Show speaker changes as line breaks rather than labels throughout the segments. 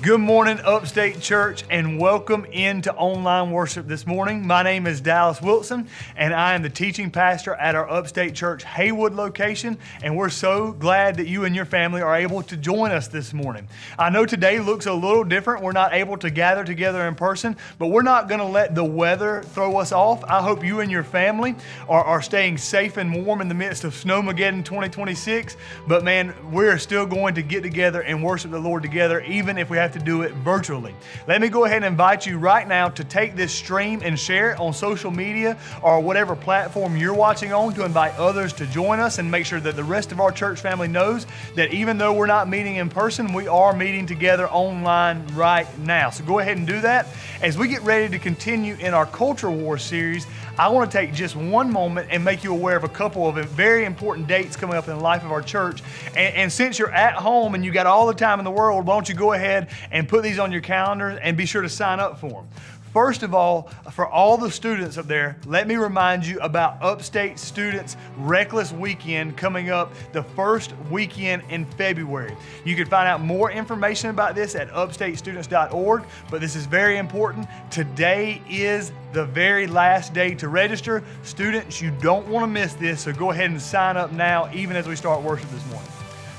Good morning, Upstate Church, and welcome into online worship this morning. My name is Dallas Wilson, and I am the teaching pastor at our Upstate Church Haywood location, and we're so glad that you and your family are able to join us this morning. I know today looks a little different. We're not able to gather together in person, but we're not going to let the weather throw us off. I hope you and your family are staying safe and warm in the midst of Snowmageddon 2026, but man, we're still going to get together and worship the Lord together, even if we have to do it virtually. Let me go ahead and invite you right now to take this stream and share it on social media or whatever platform you're watching on, to invite others to join us and make sure that the rest of our church family knows that even though we're not meeting in person, we are meeting together online right now. So go ahead and do that. As we get ready to continue in our Culture War series, I want to take just one moment and make you aware of a couple of very important dates coming up in the life of our church. And since you're at home and you got all the time in the world, why don't you go ahead and put these on your calendar and be sure to sign up for them. First of all, for all the students up there, let me remind you about Upstate Students Reckless Weekend coming up the first weekend in February. You can find out more information about this at upstatestudents.org, but this is very important. Today is the very last day to register. Students, you don't want to miss this, so go ahead and sign up now, even as we start worship this morning.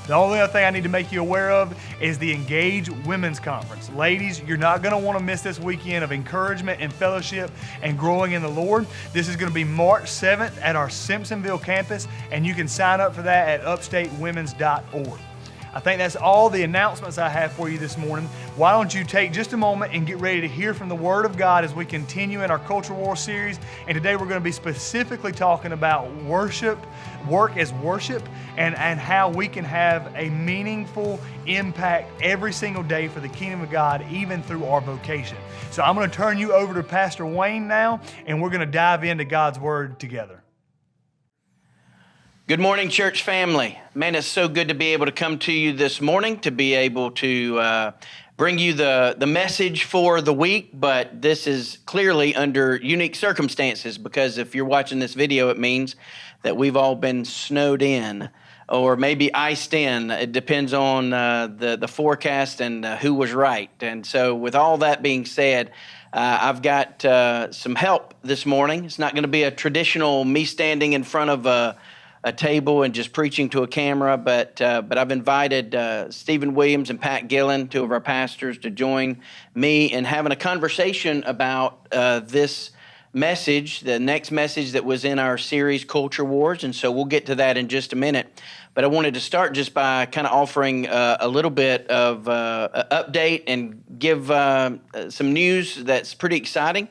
The only other thing I need to make you aware of is the Engage Women's Conference. Ladies, you're not going to want to miss this weekend of encouragement and fellowship and growing in the Lord. This is going to be March 7th at our Simpsonville campus, and you can sign up for that at upstatewomen's.org. I think that's all the announcements I have for you this morning. Why don't you take just a moment and get ready to hear from the Word of God as we continue in our Culture War series. And today we're going to be specifically talking about worship, work as worship, and how we can have a meaningful impact every single day for the kingdom of God, even through our vocation. So I'm going to turn you over to Pastor Wayne now, and we're going to dive into God's Word together.
Good morning, church family. Man, it's so good to be able to come to you this morning, to be able to bring you the message for the week, but this is clearly under unique circumstances, because if you're watching this video, it means that we've all been snowed in or maybe iced in. It depends on the forecast and who was right. And so with all that being said, I've got some help this morning. It's not going to be a traditional me standing in front of a table and just preaching to a camera, but I've invited Stephen Williams and Pat Gillen, two of our pastors, to join me in having a conversation about this message, the next message that was in our series, Culture Wars, and so we'll get to that in just a minute. But I wanted to start just by kind of offering a little bit of update and give some news that's pretty exciting.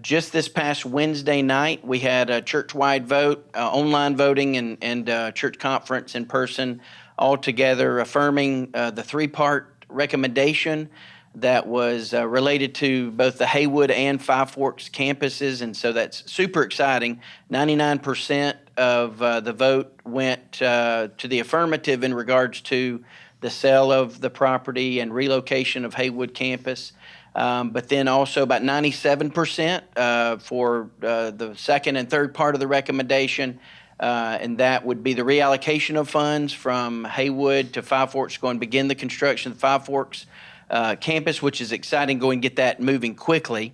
Just this past Wednesday night, we had a church-wide vote, online voting, and church conference in person, all together affirming the three-part recommendation that was related to both the Haywood and Five Forks campuses, and so that's super exciting. 99% of the vote went to the affirmative in regards to the sale of the property and relocation of Haywood campus. But then also about 97% for the second and third part of the recommendation, and that would be the reallocation of funds from Haywood to Five Forks, going to begin the construction of the Five Forks campus, which is exciting, going to get that moving quickly.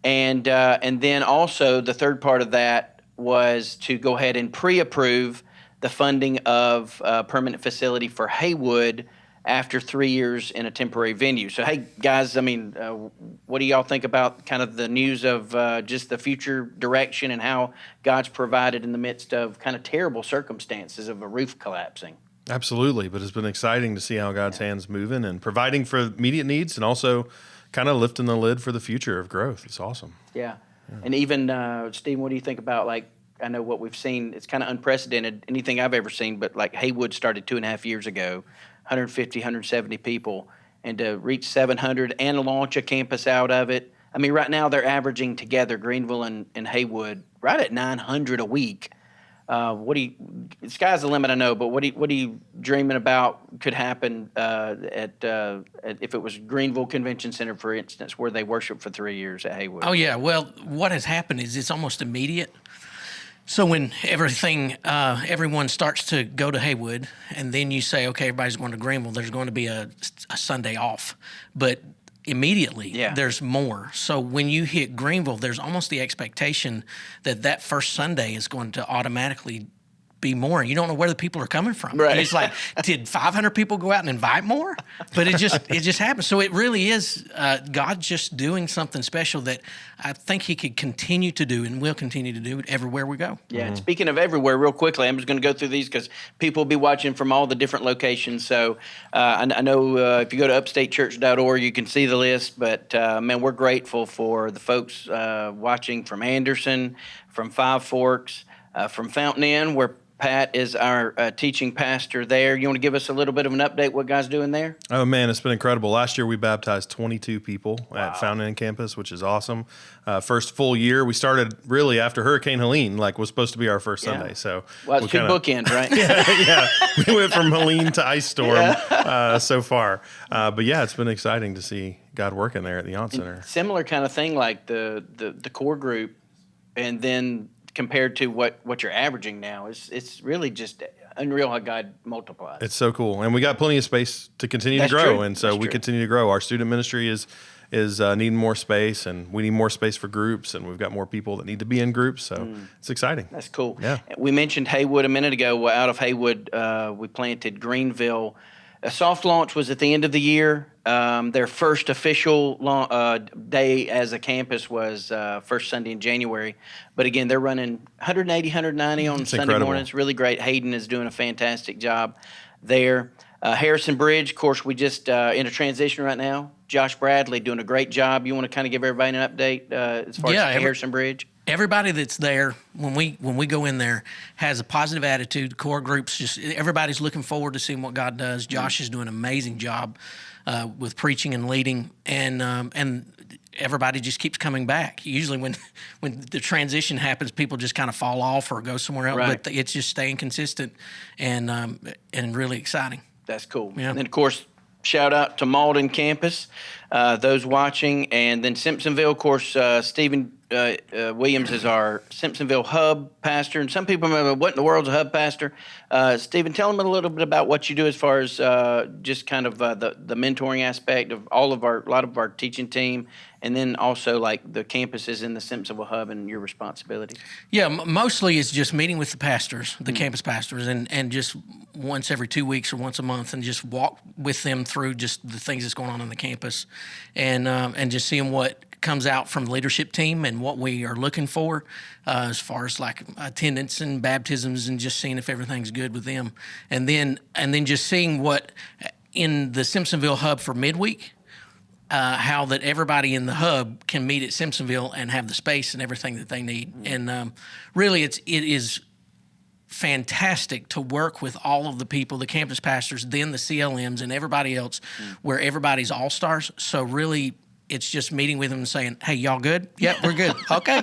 And then also the third part of that was to go ahead and pre-approve the funding of a permanent facility for Haywood after 3 years in a temporary venue. So, hey, guys, I mean, what do y'all think about kind of the news of just the future direction and how God's provided in the midst of kind of terrible circumstances of a roof collapsing?
Absolutely, but it's been exciting to see how God's hand's moving and providing for immediate needs and also kind of lifting the lid for the future of growth. It's awesome.
Yeah. And even, Stephen, what do you think about, like, I know what we've seen, it's kind of unprecedented, anything I've ever seen, but like Haywood started 2.5 years ago, 150, 170 people, and to reach 700 and launch a campus out of it. I mean, right now they're averaging together, Greenville and Haywood, right at 900 a week. Sky's the limit, I know, but what are you dreaming about could happen at if it was Greenville Convention Center, for instance, where they worship for 3 years at Haywood?
Oh, yeah. Well, what has happened is it's almost immediate. So when everyone starts to go to Haywood, and then you say, okay, everybody's going to Greenville, there's going to be a Sunday off. But immediately there's more. So when you hit Greenville, there's almost the expectation that first Sunday is going to automatically be more. You don't know where the people are coming from.
Right.
And it's like, did 500 people go out and invite more? But it just happens. So it really is God just doing something special that I think He could continue to do and will continue to do everywhere we go.
Yeah. And speaking of everywhere, real quickly, I'm just going to go through these because people will be watching from all the different locations. So I know if you go to upstatechurch.org, you can see the list. But man, we're grateful for the folks watching from Anderson, from Five Forks, from Fountain Inn, where Pat is our teaching pastor there. You want to give us a little bit of an update what God's doing there?
Oh, man, it's been incredible. Last year, we baptized 22 people at Fountain Inn campus, which is awesome. First full year. We started really after Hurricane Helene, was supposed to be our first Sunday. So
it's two bookends, right?
yeah. We went from Helene to Ice Storm so far. But, yeah, it's been exciting to see God working there at the Yount Center.
Similar kind of thing like the core group, and then compared to what you're averaging now, it's really just unreal how God multiplies.
It's so cool, and we got plenty of space to continue to grow,
true.
and so we continue to grow. Our student ministry is needing more space, and we need more space for groups, and we've got more people that need to be in groups, so it's exciting.
That's cool.
Yeah.
We mentioned Haywood a minute ago. Out of Haywood, we planted Greenville. A soft launch was at the end of the year. Their first official day as a campus was first Sunday in January. But again, they're running 180, 190 on Sunday
incredible.
mornings. Really great. Hayden is doing a fantastic job there. Harrison Bridge, of course, we just in a transition right now. Josh Bradley doing a great job. You want to kind of give everybody an update as far as Harrison Bridge?
Everybody that's there when we go in there has a positive attitude. The core groups everybody's looking forward to seeing what God does. Josh is doing an amazing job with preaching and leading, and everybody just keeps coming back. Usually when the transition happens, people just kind of fall off or go somewhere else.
Right.
But it's just staying consistent and really exciting.
That's cool.
Yeah.
And then, of course, shout out to Malden campus, those watching, and then Simpsonville. Of course, Stephen Williams is our Simpsonville hub pastor, and some people remember what in the world's a hub pastor. Stephen, tell them a little bit about what you do as far as just kind of the mentoring aspect of a lot of our teaching team, and then also like the campuses in the Simpsonville hub and your responsibilities.
Yeah, mostly it's just meeting with the pastors, the campus pastors, and just once every 2 weeks or once a month, and just walk with them through just the things that's going on the campus, and just seeing what comes out from the leadership team and what we are looking for as far as like attendance and baptisms, and just seeing if everything's good with them, and then just seeing what in the Simpsonville hub for midweek. How that everybody in the hub can meet at Simpsonville and have the space and everything that they need. And really, it is fantastic to work with all of the people, the campus pastors, then the CLMs and everybody else, where everybody's all-stars. So really, it's just meeting with them and saying, hey, y'all good? Yep, we're good. Okay.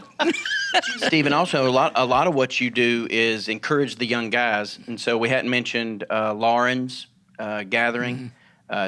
Stephen, also a lot of what you do is encourage the young guys. And so we hadn't mentioned Lauren's gathering.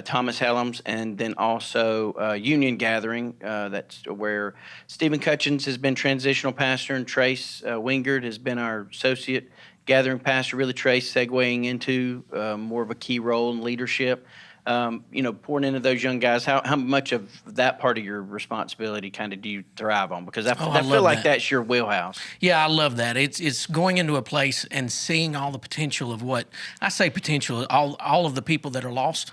Thomas Helms, and then also Union Gathering. That's where Stephen Cutchins has been transitional pastor, and Trace Wingard has been our associate gathering pastor. Really, Trace segueing into more of a key role in leadership. Pouring into those young guys. How much of that part of your responsibility kind of do you thrive on? Because I feel like that's your wheelhouse.
Yeah, I love that. It's going into a place and seeing all the potential of what I say potential. All of the people that are lost.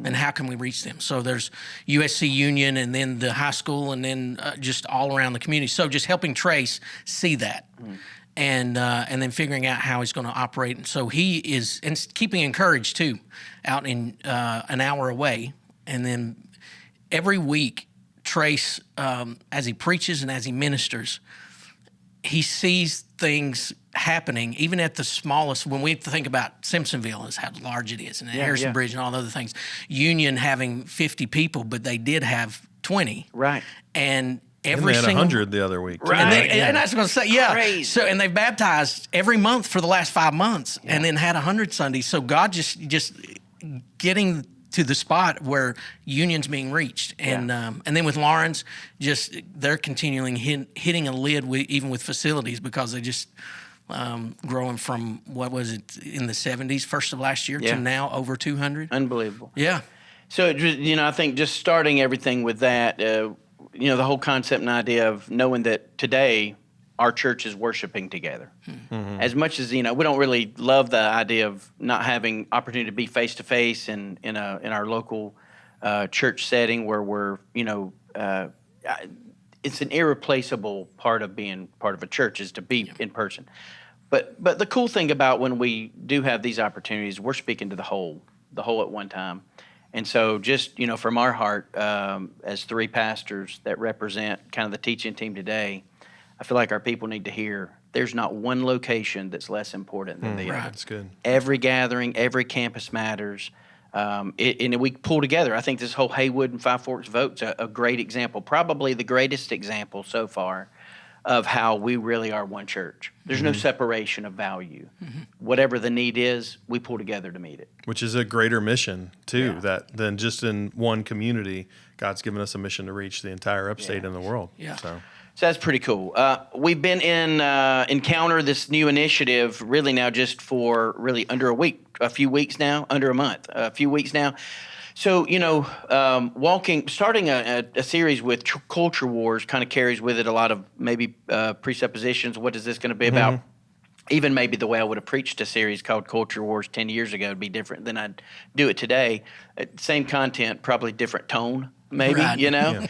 And how can we reach them? So there's USC Union, and then the high school, and then just all around the community. So just helping Trace see that, and then figuring out how he's going to operate. And so he is, and keeping encouraged too, out in an hour away. And then every week, Trace, as he preaches and as he ministers, he sees things happening, even at the smallest. When we think about Simpsonville as how large it is, and Harrison Bridge and all the other things, Union having 50 people, but they did have 20.
Right.
And
They
every
had
single
100 the other week.
Right. And I was going to say,
Crazy.
So, and they've baptized every month for the last 5 months, and then had 100 Sundays. So God just getting to the spot where Union's being reached, and then with Lawrence, just they're continuing hitting a lid even with facilities, because they just growing from, what was it, in the 70s, first of last year,
Yeah.
to now over 200.
Unbelievable.
Yeah.
So, I think just starting everything with that, the whole concept and idea of knowing that today our church is worshiping together. Mm-hmm. As much as, we don't really love the idea of not having opportunity to be face to face in our local church setting where we're, it's an irreplaceable part of being part of a church is to be in person. But the cool thing about when we do have these opportunities, we're speaking to the whole at one time. And so just, from our heart, as three pastors that represent kind of the teaching team today, I feel like our people need to hear there's not one location that's less important than the other.
That's good.
Every gathering, every campus matters. And we pull together. I think this whole Haywood and Five Forks vote's a great example, probably the greatest example so far of how we really are one church. There's no separation of value. Whatever the need is, we pull together to meet it. Which
is a greater mission, too, than just in one community. God's given us a mission to reach the entire Upstate and the world.
Yeah.
So that's pretty cool. We've been in Encounter, this new initiative, really now just for really under a week, a few weeks now, under a month, a few weeks now. So, starting a series with Culture Wars kind of carries with it a lot of maybe presuppositions. What is this going to be about? Even maybe the way I would have preached a series called Culture Wars 10 years ago would be different than I'd do it today. Same content, probably different tone. Maybe,
right.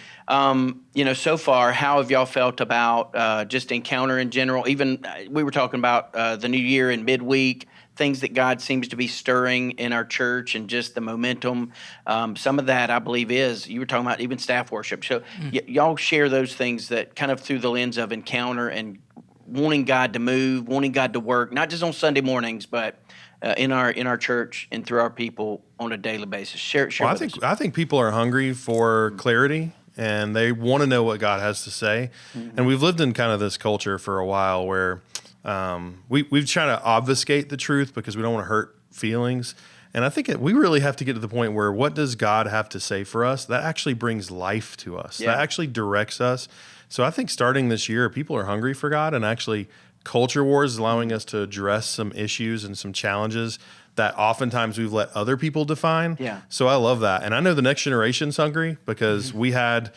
So far, how have y'all felt about just Encounter in general? Even we were talking about the new year and midweek, things that God seems to be stirring in our church and just the momentum. Some of that, I believe, you were talking about even staff worship. So y'all share those things that kind of through the lens of Encounter and wanting God to move, wanting God to work, not just on Sunday mornings, but in our church and through our people on a daily basis. Share
well,
with us.
I think people are hungry for clarity and they want to know what God has to say. And we've lived in kind of this culture for a while where we've tried to obfuscate the truth because we don't want to hurt feelings. And I think we really have to get to the point where what does God have to say for us? That actually brings life to us. Yeah. That actually directs us. So I think starting this year, people are hungry for God, and actually Culture Wars is allowing us to address some issues and some challenges that oftentimes we've let other people define.
Yeah.
So I love that. And I know the next generation's hungry because we had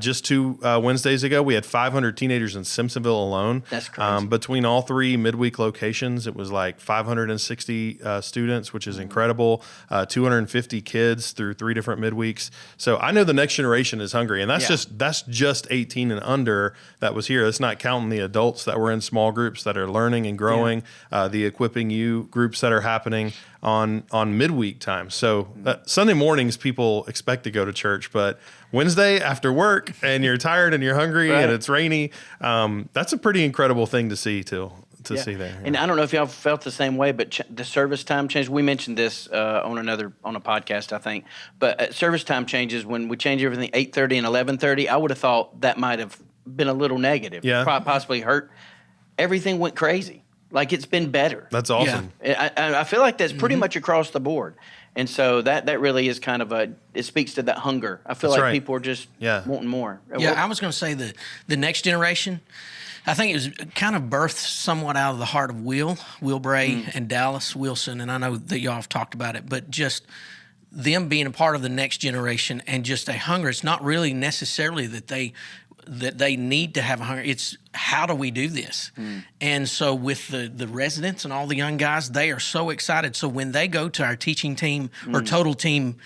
just 2 Wednesdays ago, we had 500 teenagers in Simpsonville alone.
That's crazy.
Between all 3 midweek locations, it was like 560 students, which is incredible. 250 kids through 3 different midweeks. So I know the next generation is hungry, and that's just 18 and under that was here. That's not counting the adults that were in small groups that are learning and growing, the Equipping You groups that are happening on midweek time. So Sunday mornings, people expect to go to church, but Wednesday after work and you're tired and you're hungry and it's rainy, that's a pretty incredible thing to see see there.
And I don't know if y'all felt the same way, but the service time change. We mentioned this on a podcast, I think. But service time changes when we change everything 8:30 and 11:30. I would have thought that might have been a little negative.
Yeah.
Possibly hurt. Everything went crazy. Like it's been better.
That's awesome.
Yeah. I feel like that's pretty much across the board. And so that really is kind of it speaks to that hunger. I feel like people are just wanting more.
Yeah, I was going to say the next generation, I think it was kind of birthed somewhat out of the heart of Will Bray and Dallas Wilson, and I know that y'all have talked about it, but just them being a part of the next generation and just a hunger. It's not really necessarily that they need to have a hunger. It's how do we do this? And so with the residents and all the young guys, they are so excited. So when they go to our teaching team or total team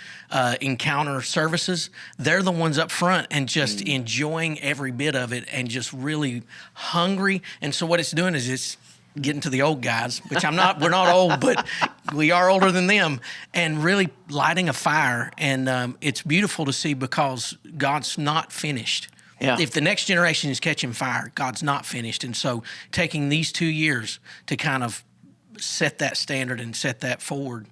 encounter services, they're the ones up front and just enjoying every bit of it and just really hungry. And so what it's doing is it's getting to the old guys, which we're not old, but we are older than them, and really lighting a fire. And it's beautiful to see because God's not finished.
Yeah.
If the next generation is catching fire, God's not finished. And so taking these 2 years to kind of set that standard and set that forward,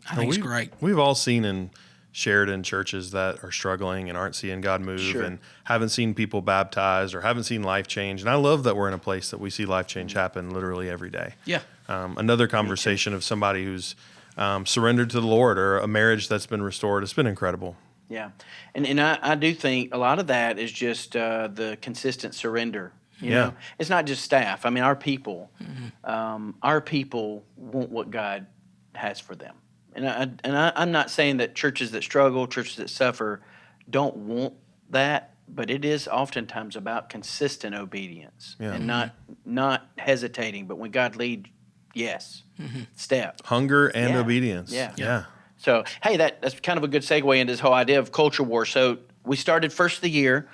I think is great.
We've all seen and shared in churches that are struggling and aren't seeing God move and haven't seen people baptized or haven't seen life change. And I love that we're in a place that we see life change happen literally every day.
Yeah.
Another conversation of somebody who's surrendered to the Lord or a marriage that's been restored. It's been incredible.
Yeah. And I do think a lot of that is just the consistent surrender You know, it's not just staff. I mean, our people want what God has for them. I'm not saying that churches that struggle, churches that suffer, don't want that, but it is oftentimes about consistent obedience and not hesitating. But when God leads, yes, step.
Hunger and obedience.
Yeah. So, hey, that's kind of a good segue into this whole idea of culture war. So we started first of the year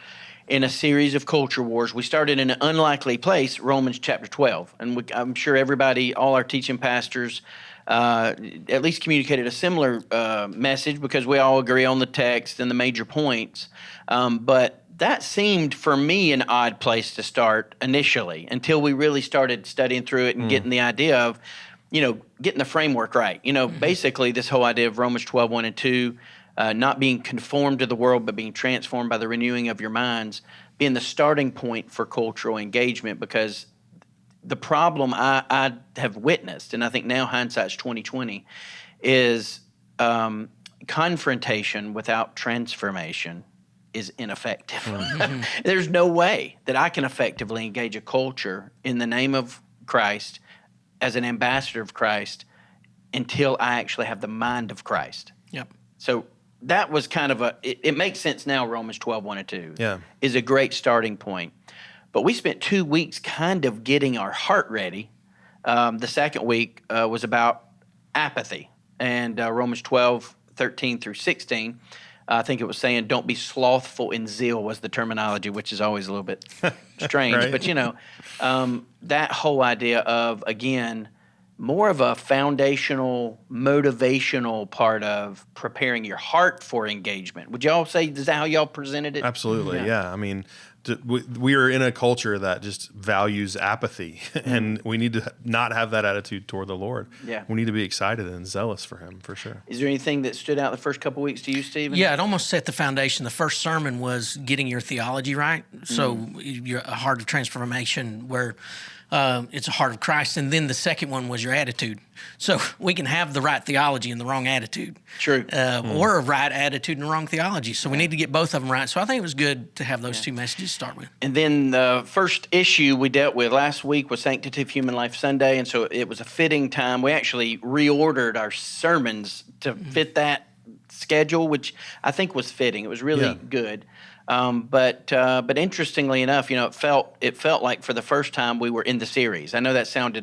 in a series of culture wars. We started in an unlikely place, Romans chapter 12. And I'm sure everybody, all our teaching pastors, at least communicated a similar message because we all agree on the text and the major points. But that seemed for me an odd place to start initially until we really started studying through it and getting the idea of, getting the framework right. Basically this whole idea of Romans 12, 1 and 2, not being conformed to the world, but being transformed by the renewing of your minds, being the starting point for cultural engagement. Because the problem I have witnessed, and I think now hindsight's 2020, is confrontation without transformation is ineffective. There's no way that I can effectively engage a culture in the name of Christ as an ambassador of Christ until I actually have the mind of Christ.
Yep.
So that was kind of it makes sense now, Romans 12, 1 and 2 is a great starting point. But we spent 2 weeks kind of getting our heart ready. The second week was about apathy. And Romans 12, 13 through 16, I think it was saying, don't be slothful in zeal was the terminology, which is always a little bit strange.
Right.
But, that whole idea of, again, more of a foundational, motivational part of preparing your heart for engagement. Would y'all say, is that how y'all presented it?
Absolutely, yeah. I mean, we are in a culture that just values apathy, and we need to not have that attitude toward the Lord.
Yeah.
We need to be excited and zealous for Him, for sure.
Is there anything that stood out the first couple of weeks to you, Stephen?
Yeah, it almost set the foundation. The first sermon was getting your theology right. So you're a heart of transformation where it's a heart of Christ. And then the second one was your attitude. So we can have the right theology and the wrong attitude.
True.
Or a right attitude and the wrong theology. So we need to get both of them right. So I think it was good to have those two messages to start with.
And then the first issue we dealt with last week was Sanctity of Human Life Sunday. And so it was a fitting time. We actually reordered our sermons to fit that schedule, which I think was fitting. It was really good. But interestingly enough, it felt like for the first time we were in the series. I know that sounds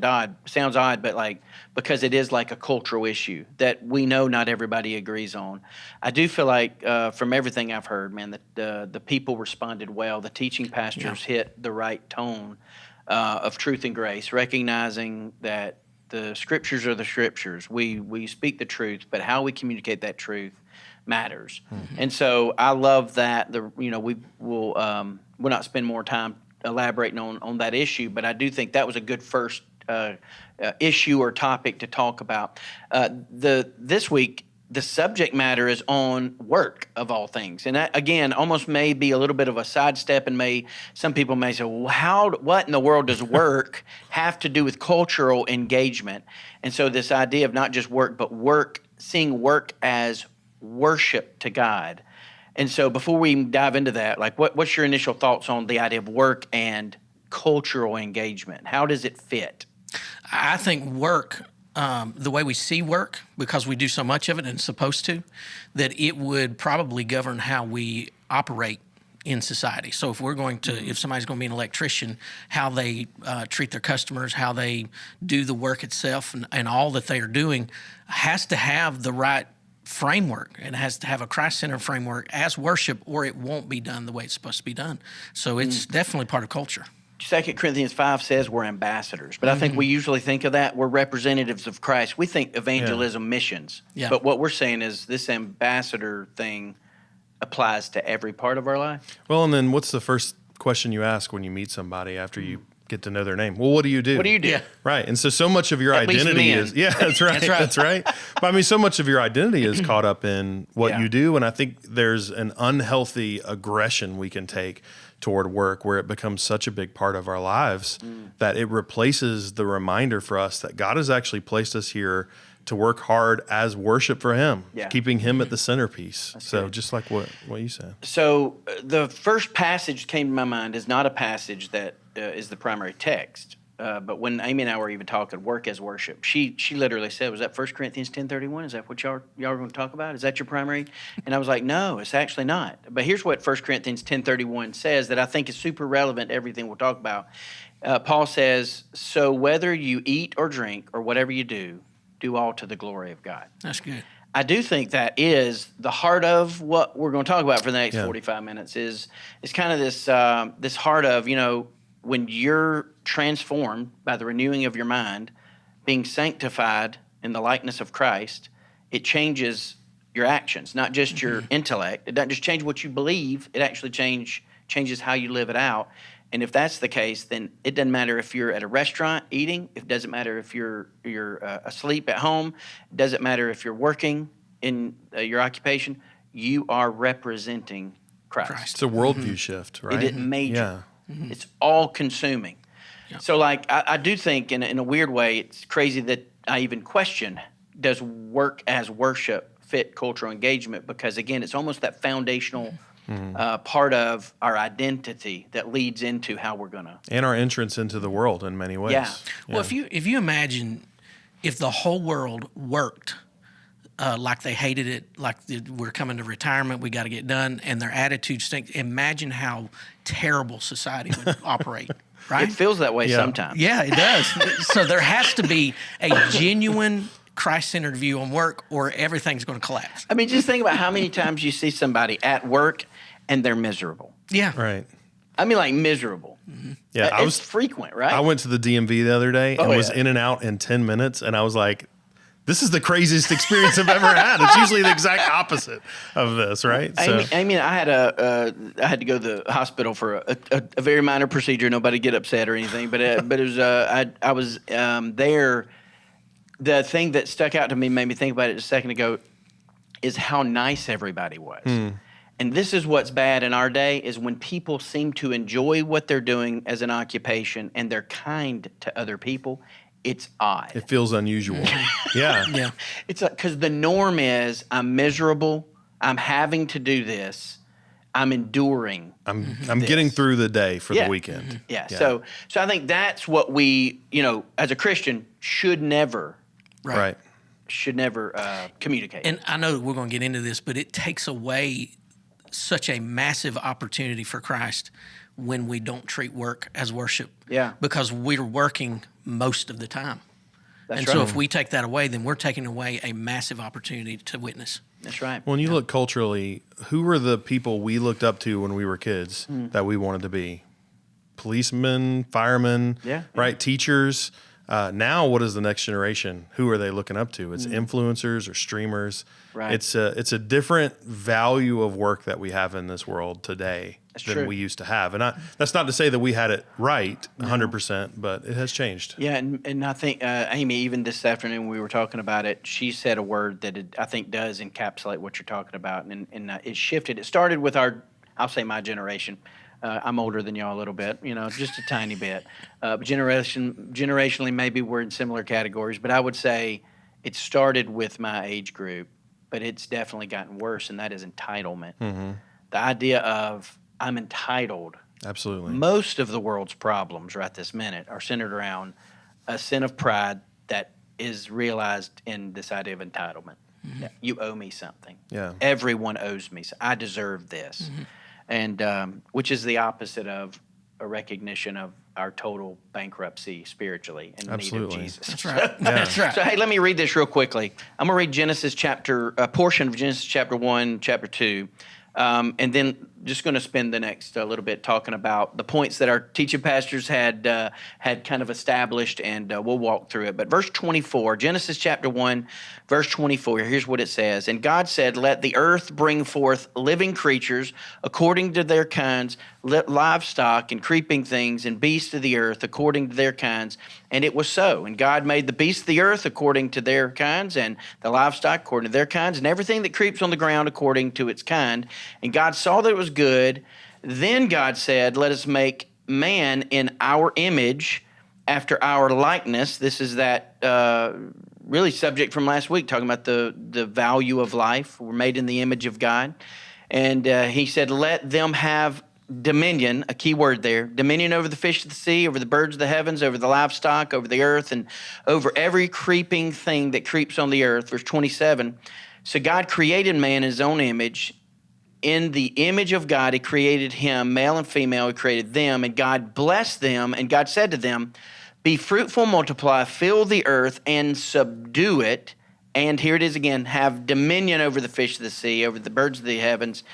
odd, but because it is like a cultural issue that we know not everybody agrees on. I do feel like from everything I've heard, man, that the people responded well. The teaching pastors hit the right tone of truth and grace, recognizing that the scriptures are the scriptures. We speak the truth, but how we communicate that truth matters. And so I love that we'll not spend more time elaborating on that issue, but I do think that was a good first issue or topic to talk about. This week the subject matter is on work of all things, and that again almost may be a little bit of a sidestep, and some people may say, well, what in the world does work have to do with cultural engagement? And so this idea of not just work, but seeing work as worship to God. And so before we dive into that, what's your initial thoughts on the idea of work and cultural engagement? How does it fit?
I think work, the way we see work, because we do so much of it and it's supposed to, that it would probably govern how we operate in society. So if if somebody's going to be an electrician, how they treat their customers, how they do the work itself, and all that they are doing has to have the right framework. It has to have a Christ-centered framework as worship, or it won't be done the way it's supposed to be done. So it's definitely part of culture.
2 Corinthians 5 says we're ambassadors, but I think we usually think of that. We're representatives of Christ. We think evangelism, missions. Yeah. But what we're saying is this ambassador thing applies to every part of our life.
Well, and then what's the first question you ask when you meet somebody after you get to know their name? Well, what do you do?
What do you do?
Yeah. Right. And so much of your identity is, that's right. That's right. But I mean, so much of your identity is caught up in what you do. And I think there's an unhealthy aggression we can take toward work where it becomes such a big part of our lives that it replaces the reminder for us that God has actually placed us here to work hard as worship for Him, keeping Him at the centerpiece. That's so good. Just like what you said.
So the first passage came to my mind is not a passage that is the primary text. But when Amy and I were even talking work as worship, she literally said, "Was that 1 Corinthians 10:31? Is that what y'all were going to talk about? Is that your primary?" And I was like, "No, it's actually not." But here's what 1 Corinthians 10:31 says that I think is super relevant to everything we'll talk about. Paul says, "So whether you eat or drink or whatever you do all to the glory of God."
That's good.
I do think that is the heart of what we're going to talk about for the next 45 minutes. Is kind of this heart of, when you're transformed by the renewing of your mind, being sanctified in the likeness of Christ, it changes your actions, not just your intellect. It doesn't just change what you believe. It actually changes how you live it out. And if that's the case, then it doesn't matter if you're at a restaurant eating. It doesn't matter if you're asleep at home. It doesn't matter if you're working in your occupation. You are representing Christ.
It's a worldview shift, right?
It major.
Yeah.
It's all consuming. Yeah. So I do think in a weird way, it's crazy that I even question, does work as worship fit cultural engagement? Because again, it's almost that foundational part of our identity that leads into how we're going to. And
our entrance into the world in many ways.
Yeah.
Well, if you imagine if the whole world worked like they hated it, like we're coming to retirement, we got to get done, and their attitude stinks. Imagine how terrible society would operate, right?
It feels that way sometimes.
Yeah, it does. So there has to be a genuine Christ-centered view on work, or everything's going to collapse.
I mean, just think about how many times you see somebody at work and they're miserable.
Yeah.
Right.
I mean, like miserable.
Yeah,
it's frequent, right?
I went to the DMV the other day and was in and out in 10 minutes, and I was like, this is the craziest experience I've ever had. It's usually the exact opposite of this, right?
Amy, I had to go to the hospital for a very minor procedure. Nobody get upset or anything, but it was I was there. The thing that stuck out to me, made me think about it a second ago, is how nice everybody was. And this is what's bad in our day, is when people seem to enjoy what they're doing as an occupation and they're kind to other people. It's odd.
It feels unusual. Yeah.
It's because the norm is I'm miserable. I'm having to do this. I'm enduring.
I'm getting through the day for the weekend.
Yeah. So I think that's what we, as a Christian, should never communicate.
And I know that we're going to get into this, but it takes away such a massive opportunity for Christ when we don't treat work as worship.
Yeah.
Because we're working most of the time.
That's
and
right.
so if we take that away, then we're taking away a massive opportunity to witness.
That's right.
When you look culturally, who were the people we looked up to when we were kids that we wanted to be? Policemen, firemen, right? Teachers. Now, what is the next generation? Who are they looking up to? It's influencers or streamers.
Right.
It's a different value of work that we have in this world today than we used to have. And that's not to say that we had it right 100%, but it has changed.
Yeah, and I think, Amy, even this afternoon when we were talking about it, she said a word that I think does encapsulate what you're talking about, and it shifted. It started with I'll say my generation. I'm older than y'all a little bit, just a tiny bit. But generationally, maybe we're in similar categories, but I would say it started with my age group, but it's definitely gotten worse, and that is entitlement. The idea of I'm entitled.
Absolutely.
Most of the world's problems right this minute are centered around a sin of pride that is realized in this idea of entitlement. You owe me something.
Yeah.
Everyone owes me. I deserve this. And which is the opposite of a recognition of our total bankruptcy spiritually and the need of Jesus.
That's right. That's right.
So, hey, let me read this real quickly. I'm going to read a portion of Genesis chapter 1, chapter 2, and then just going to spend the next little bit talking about the points that our teaching pastors had kind of established, and we'll walk through it. But verse 24, Genesis chapter 1, verse 24, here's what it says. And God said, let the earth bring forth living creatures according to their kinds, livestock and creeping things and beasts of the earth according to their kinds. And it was so. And God made the beasts of the earth according to their kinds, and the livestock according to their kinds, and everything that creeps on the ground according to its kind. And God saw that it was good. Then God said, let us make man in our image, after our likeness. This is that really subject from last week, talking about the value of life. We're made in the image of God. And he said, let them have dominion, a key word there, dominion over the fish of the sea, over the birds of the heavens, over the livestock, over the earth, and over every creeping thing that creeps on the earth. Verse 27, so God created man in his own image. In the image of God, he created him, male and female, he created them, and God blessed them, and God said to them, be fruitful, multiply, fill the earth, and subdue it. And here it is again, have dominion over the fish of the sea, over the birds of the heavens,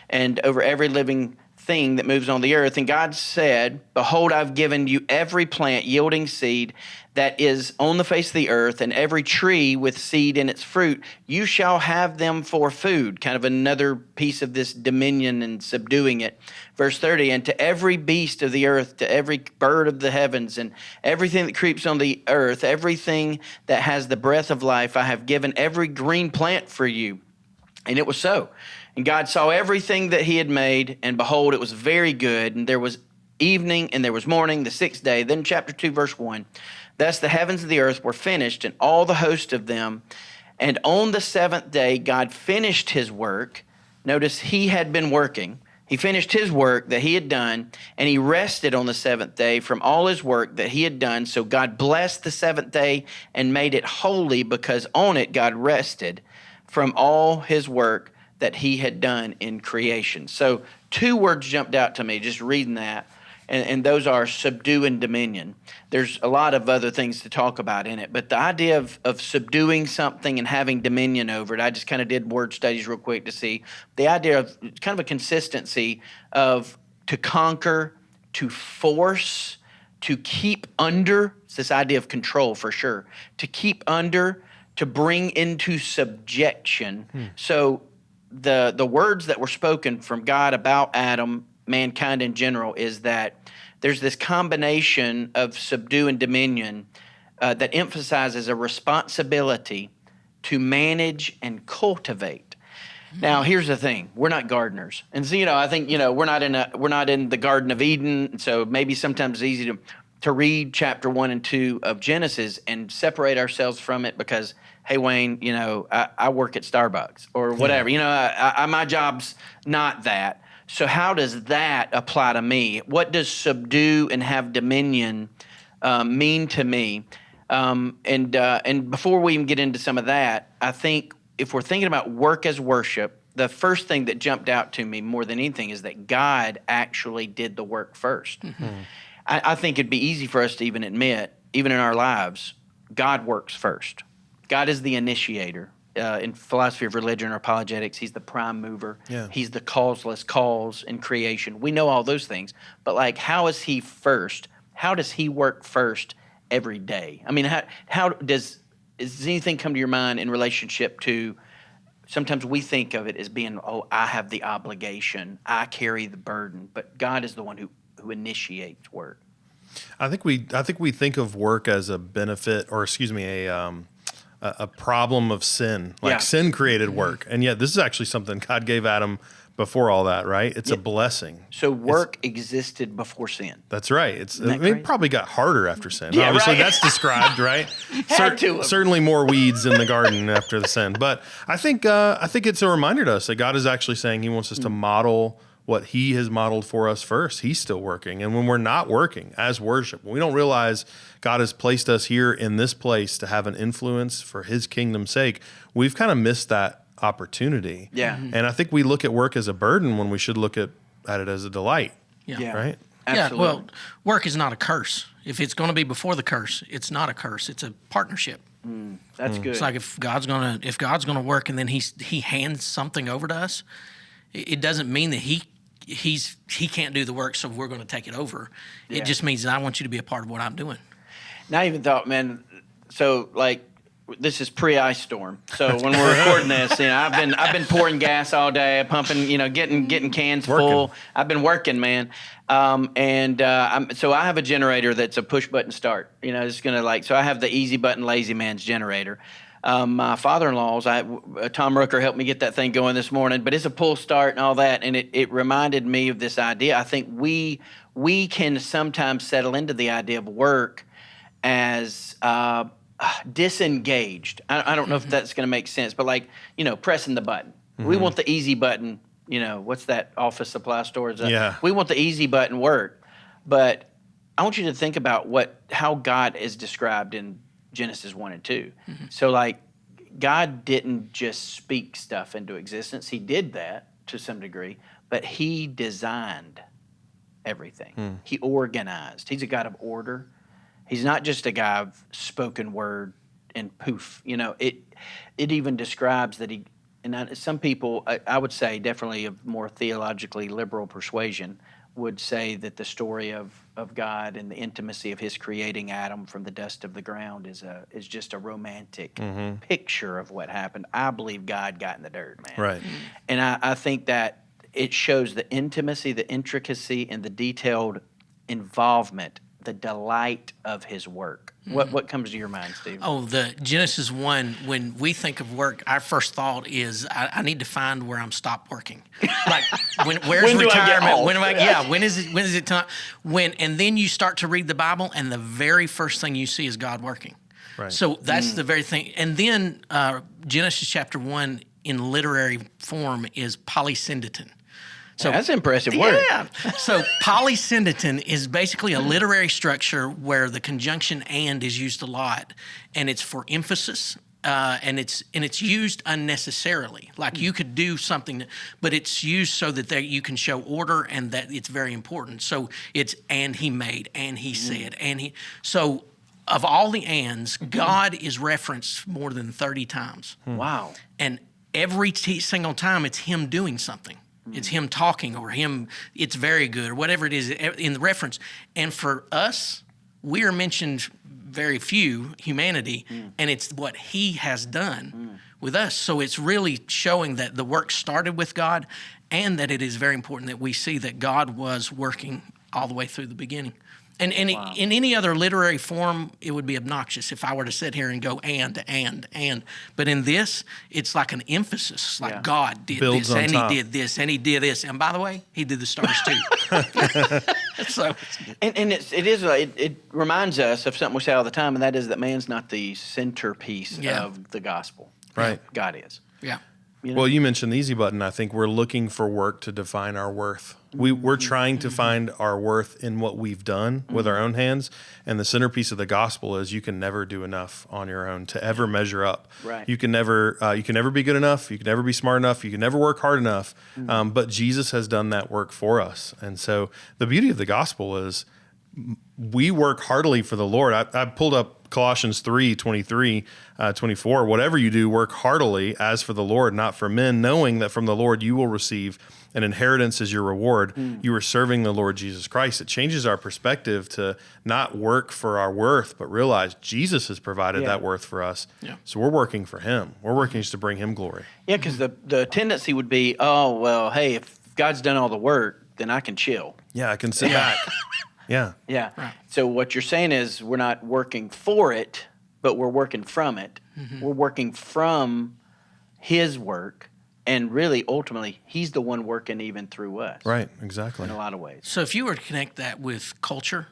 and over every living thing that moves on the earth. And God said, behold, I've given you every plant yielding seed that is on the face of the earth, and every tree with seed in its fruit. You shall have them for food. Kind of another piece of this dominion and subduing it. Verse 30, and to every beast of the earth, to every bird of the heavens, and everything that creeps on the earth, everything that has the breath of life, I have given every green plant for you. And it was so. And God saw everything that he had made, and behold, it was very good. And there was evening, and there was morning, the sixth day. Then chapter 2, verse 1. Thus the heavens and the earth were finished, and all the host of them. And on the seventh day, God finished his work. Notice he had been working. He finished his work that he had done, and he rested on the seventh day from all his work that he had done. So God blessed the seventh day and made it holy, because on it God rested from all his work that he had done in creation. So two words jumped out to me just reading that, and those are subdue and dominion. There's a lot of other things to talk about in it, but the idea of subduing something and having dominion over it, I just kind of did word studies real quick to see the idea of kind of a consistency of to conquer, to force, to keep under. It's this idea of control for sure. To keep under, to bring into subjection. So the words that were spoken from God about Adam, mankind in general, is that there's this combination of subdue and dominion that emphasizes a responsibility to manage and cultivate. Now, here's the thing: we're not gardeners, and so I think we're not in the Garden of Eden. So maybe sometimes it's easy to read chapter 1 and 2 of Genesis and separate ourselves from it because, hey, Wayne, I work at Starbucks or whatever. My job's not that. So how does that apply to me? What does subdue and have dominion mean to me? And before we even get into some of that, I think if we're thinking about work as worship, the first thing that jumped out to me more than anything is that God actually did the work first. Mm-hmm. I think it'd be easy for us to even admit, even in our lives, God works first. God is the initiator. In philosophy of religion or apologetics, he's the prime mover. Yeah. He's the causeless cause in creation. We know all those things. But how is he first? How does he work first every day? I mean, how does anything come to your mind in relationship to, sometimes we think of it as being, I have the obligation, I carry the burden, but God is the one who initiates work.
I think we think of work as a benefit, or a problem of sin. Sin created work, and yet this is actually something God gave Adam before all that, right? It's a blessing.
So work existed before sin.
That's right. It probably got harder after sin. Yeah, obviously, right? That's described, right? Certainly more weeds in the garden after the sin. But I think it's a reminder to us that God is actually saying he wants us to model what he has modeled for us first. He's still working. And when we're not working as worship, when we don't realize God has placed us here in this place to have an influence for his kingdom's sake, we've kind of missed that opportunity.
Yeah.
And I think we look at work as a burden when we should look at it as a delight.
Yeah.
Right?
Absolutely.
Yeah, well, work is not a curse. If it's going to be before the curse, it's not a curse. It's a partnership.
That's good.
It's like if God's gonna work and then he hands something over to us, it doesn't mean that he can't do the work, so we're going to take it over. Yeah. It just means that I want you to be a part of what I'm doing.
And I even thought, man, so this is pre-ice storm. So when we're recording this, I've been pouring gas all day, pumping, getting cans full. I've been working, man. So I have a generator that's a push button start. It's gonna so I have the easy button lazy man's generator. My father-in-law's, Tom Rooker helped me get that thing going this morning, but it's a pull start and all that, and it reminded me of this idea. I think we can sometimes settle into the idea of work as disengaged. I don't know if that's going to make sense, but pressing the button. Mm-hmm. We want the easy button what's that office supply store?
Yeah.
We want the easy button work. But I want you to think about how God is described in Genesis 1 and 2. Mm-hmm. So, like, God didn't just speak stuff into existence. He did that to some degree, but he designed everything. He organized. He's a God of order. He's not just a guy of spoken word and poof. It even describes that some people, I would say definitely of more theologically liberal persuasion, would say that the story of God and the intimacy of his creating Adam from the dust of the ground is just a romantic picture of what happened. I believe God got in the dirt, man.
Right.
And I think that it shows the intimacy, the intricacy, and the detailed involvement, the delight of his work. What comes to your mind, Steve?
Oh, the Genesis 1, when we think of work, our first thought is, I need to find where I'm stopped working. Like, where's
When do I get
retirement?
off?
When is it time? And then you start to read the Bible, and the very first thing you see is God working.
Right.
So that's the very thing. And then Genesis chapter 1 in literary form is polysyndeton.
So that's impressive word.
Yeah. So polysyndeton is basically a literary structure where the conjunction "and" is used a lot, and it's for emphasis, and it's used unnecessarily. Like you could do something, but it's used so that you can show order and that it's very important. So it's "and he made," "and he said," "and he." So of all the "ands," God is referenced more than 30 times.
Wow.
And every single time, it's him doing something. It's him talking or him, it's very good or whatever it is in the reference. And for us, we are mentioned very few, humanity, and it's what he has done with us. So it's really showing that the work started with God and that it is very important that we see that God was working all the way through the beginning. And
Wow.
in any other literary form, it would be obnoxious if I were to sit here and go and. But in this, it's like an emphasis, like God did
Builds
this,
on
and
top.
he did this, and he did this. And by the way, he did the stars too. So,
it reminds us of something we say all the time, and that is that man's not the centerpiece of the gospel.
Right.
God is.
yeah.
Well, you mentioned the easy button. I think we're looking for work to define our worth. We're trying to find our worth in what we've done with our own hands. And the centerpiece of the gospel is you can never do enough on your own to ever measure up.
Right.
You can never be good enough. You can never be smart enough. You can never work hard enough. But Jesus has done that work for us. And so the beauty of the gospel is we work heartily for the Lord. I pulled up Colossians 3:23, 24. Whatever you do, work heartily as for the Lord, not for men, knowing that from the Lord you will receive an inheritance as your reward. You are serving the Lord Jesus Christ. It changes our perspective to not work for our worth, but realize Jesus has provided that worth for us.
Yeah.
So we're working for him. We're working just to bring him glory.
Yeah, because the tendency would be, oh, well, hey, if God's done all the work, then I can chill.
Yeah, I can sit back. Yeah.
Yeah.
Right.
So what you're saying is we're not working for it, but we're working from it. We're working from his work, and really, ultimately, he's the one working even through us.
Right, exactly.
In a lot of ways.
So if you were to connect that with culture,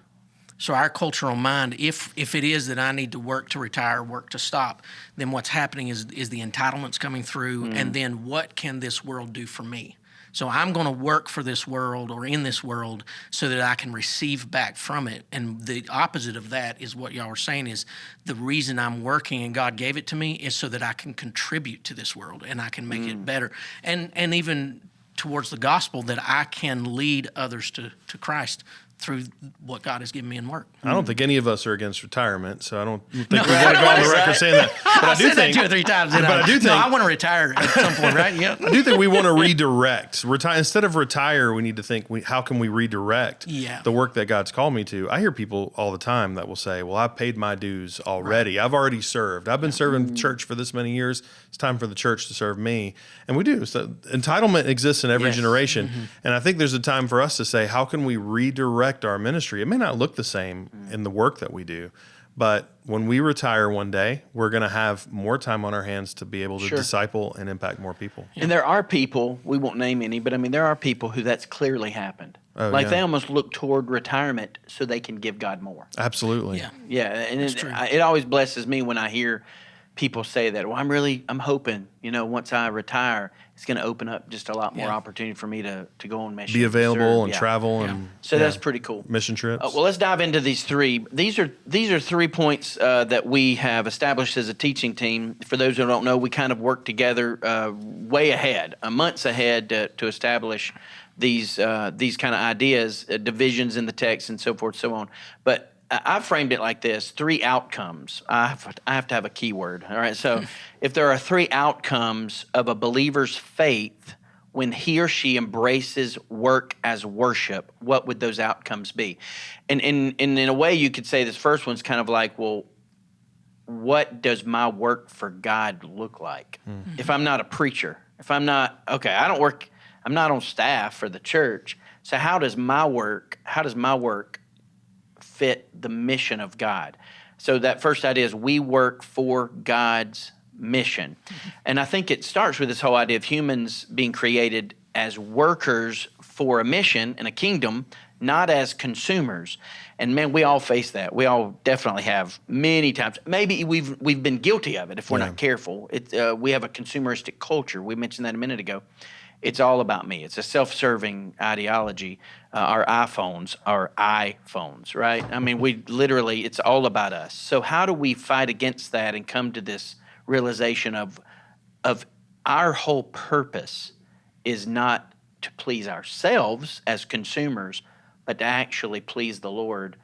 so our cultural mind, if it is that I need to work to retire, work to stop, then what's happening is the entitlements coming through, and then what can this world do for me? So I'm going to work for this world or in this world so that I can receive back from it. And the opposite of that is what y'all were saying is the reason I'm working and God gave it to me is so that I can contribute to this world and I can make it better. And even towards the gospel that I can lead others to Christ through what God has given me in work.
I don't think any of us are against retirement, so I don't think we want to go on the record saying that. But I do
said that
think
2 or 3 times.
But I do think
I want to retire at some point, right? Yeah.
I do think we want to redirect. Instead of retire, we need to think, how can we redirect the work that God's called me to? I hear people all the time that will say, well, I've paid my dues already. I've already served. I've been serving the church for this many years. It's time for the church to serve me. And we do. So entitlement exists in every generation. And I think there's a time for us to say, how can we redirect our ministry? It may not look the same in the work that we do, but when we retire one day, we're going to have more time on our hands to be able to disciple and impact more people.
And there are people, we won't name any, but I mean, there are people who that's clearly happened. They almost look toward retirement so they can give God more.
Absolutely.
Yeah.
Yeah, and
true.
it always blesses me when I hear, people say that. Well, I'm hoping, once I retire, it's going to open up just a lot more opportunity for me to go on mission.
Be available
serve.
and travel and
So that's pretty cool.
Mission trips.
Well, let's dive into these three. These are 3 points that we have established as a teaching team. For those who don't know, we kind of work together way ahead, months ahead to establish these kind of ideas, divisions in the text, and so forth, so on. But I framed it like this: 3 outcomes. I have to have a keyword. All right. So if there are 3 outcomes of a believer's faith when he or she embraces work as worship, what would those outcomes be? And in a way, you could say this first one's kind of like, well, what does my work for God look like? Mm-hmm. If I'm not a preacher, if I'm not, I'm not on staff for the church. So how does my work fit the mission of God? So that first idea is we work for God's mission. And I think it starts with this whole idea of humans being created as workers for a mission and a kingdom, not as consumers. And man, we all face that. We all definitely have many times. Maybe we've been guilty of it if we're not careful. We have a consumeristic culture. We mentioned that a minute ago. It's all about me. It's a self-serving ideology. Our iPhones are iPhones, right? I mean, it's all about us. So how do we fight against that and come to this realization of our whole purpose is not to please ourselves as consumers, but to actually please the Lord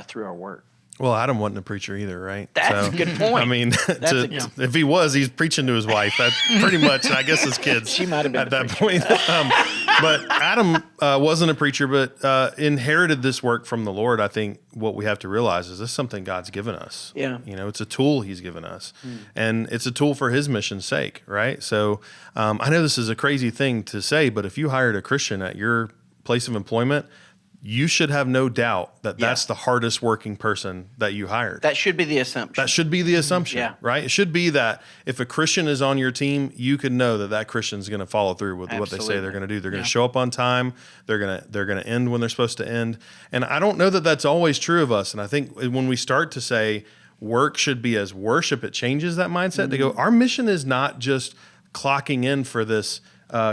through our work?
Well, Adam wasn't a preacher either, right?
That's a good point.
I mean, if he was, he's preaching to his wife. That's pretty much, I guess, his kids.
She might have been
at that point. But Adam wasn't a preacher, but inherited this work from the Lord. I think what we have to realize is this is something God's given us.
Yeah.
It's a tool He's given us, and it's a tool for His mission's sake, right? So I know this is a crazy thing to say, but if you hired a Christian at your place of employment, you should have no doubt that that's the hardest working person that you hired.
That should be the assumption.
Right? It should be that if a Christian is on your team, you can know that Christian's going to follow through with what they say they're going to do. They're going to show up on time. They're going to end when they're supposed to end. And I don't know that that's always true of us. And I think when we start to say work should be as worship, it changes that mindset to go, our mission is not just clocking in for this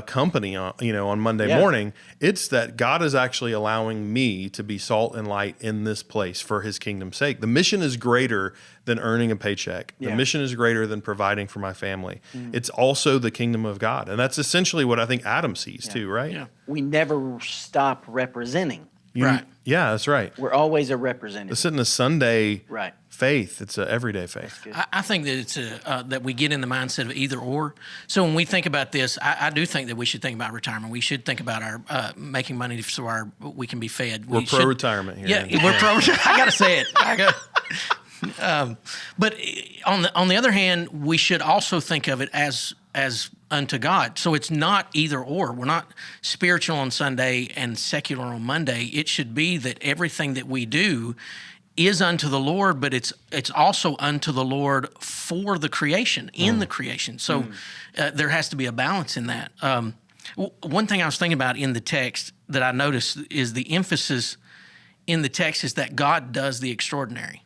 company on Monday morning. It's that God is actually allowing me to be salt and light in this place for His kingdom's sake. The mission is greater than earning a paycheck. The mission is greater than providing for my family. It's also the kingdom of God. And that's essentially what I think Adam sees too, right? Yeah.
We never stop representing.
Right.
Yeah, that's right.
We're always a representative.
This isn't a Sunday faith. It's an everyday faith.
I think that it's that we get in the mindset of either or. So when we think about this, I do think that we should think about retirement. We should think about our making money so we can be fed.
We're pro-retirement here.
Yeah, we're pro-retirement. I got to say it. But on the other hand, we should also think of it as unto God. So it's not either or. We're not spiritual on Sunday and secular on Monday. It should be that everything that we do is unto the Lord, but it's also unto the Lord for the creation, in the creation. So there has to be a balance in that. One thing I was thinking about in the text that I noticed is the emphasis in the text is that God does the extraordinary.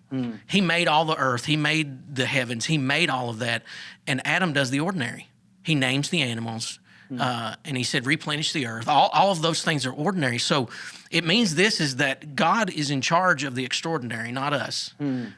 He made all the earth. He made the heavens. He made all of that. And Adam does the ordinary. He names the animals, and he said, replenish the earth. All of those things are ordinary. So it means this is that God is in charge of the extraordinary, not us.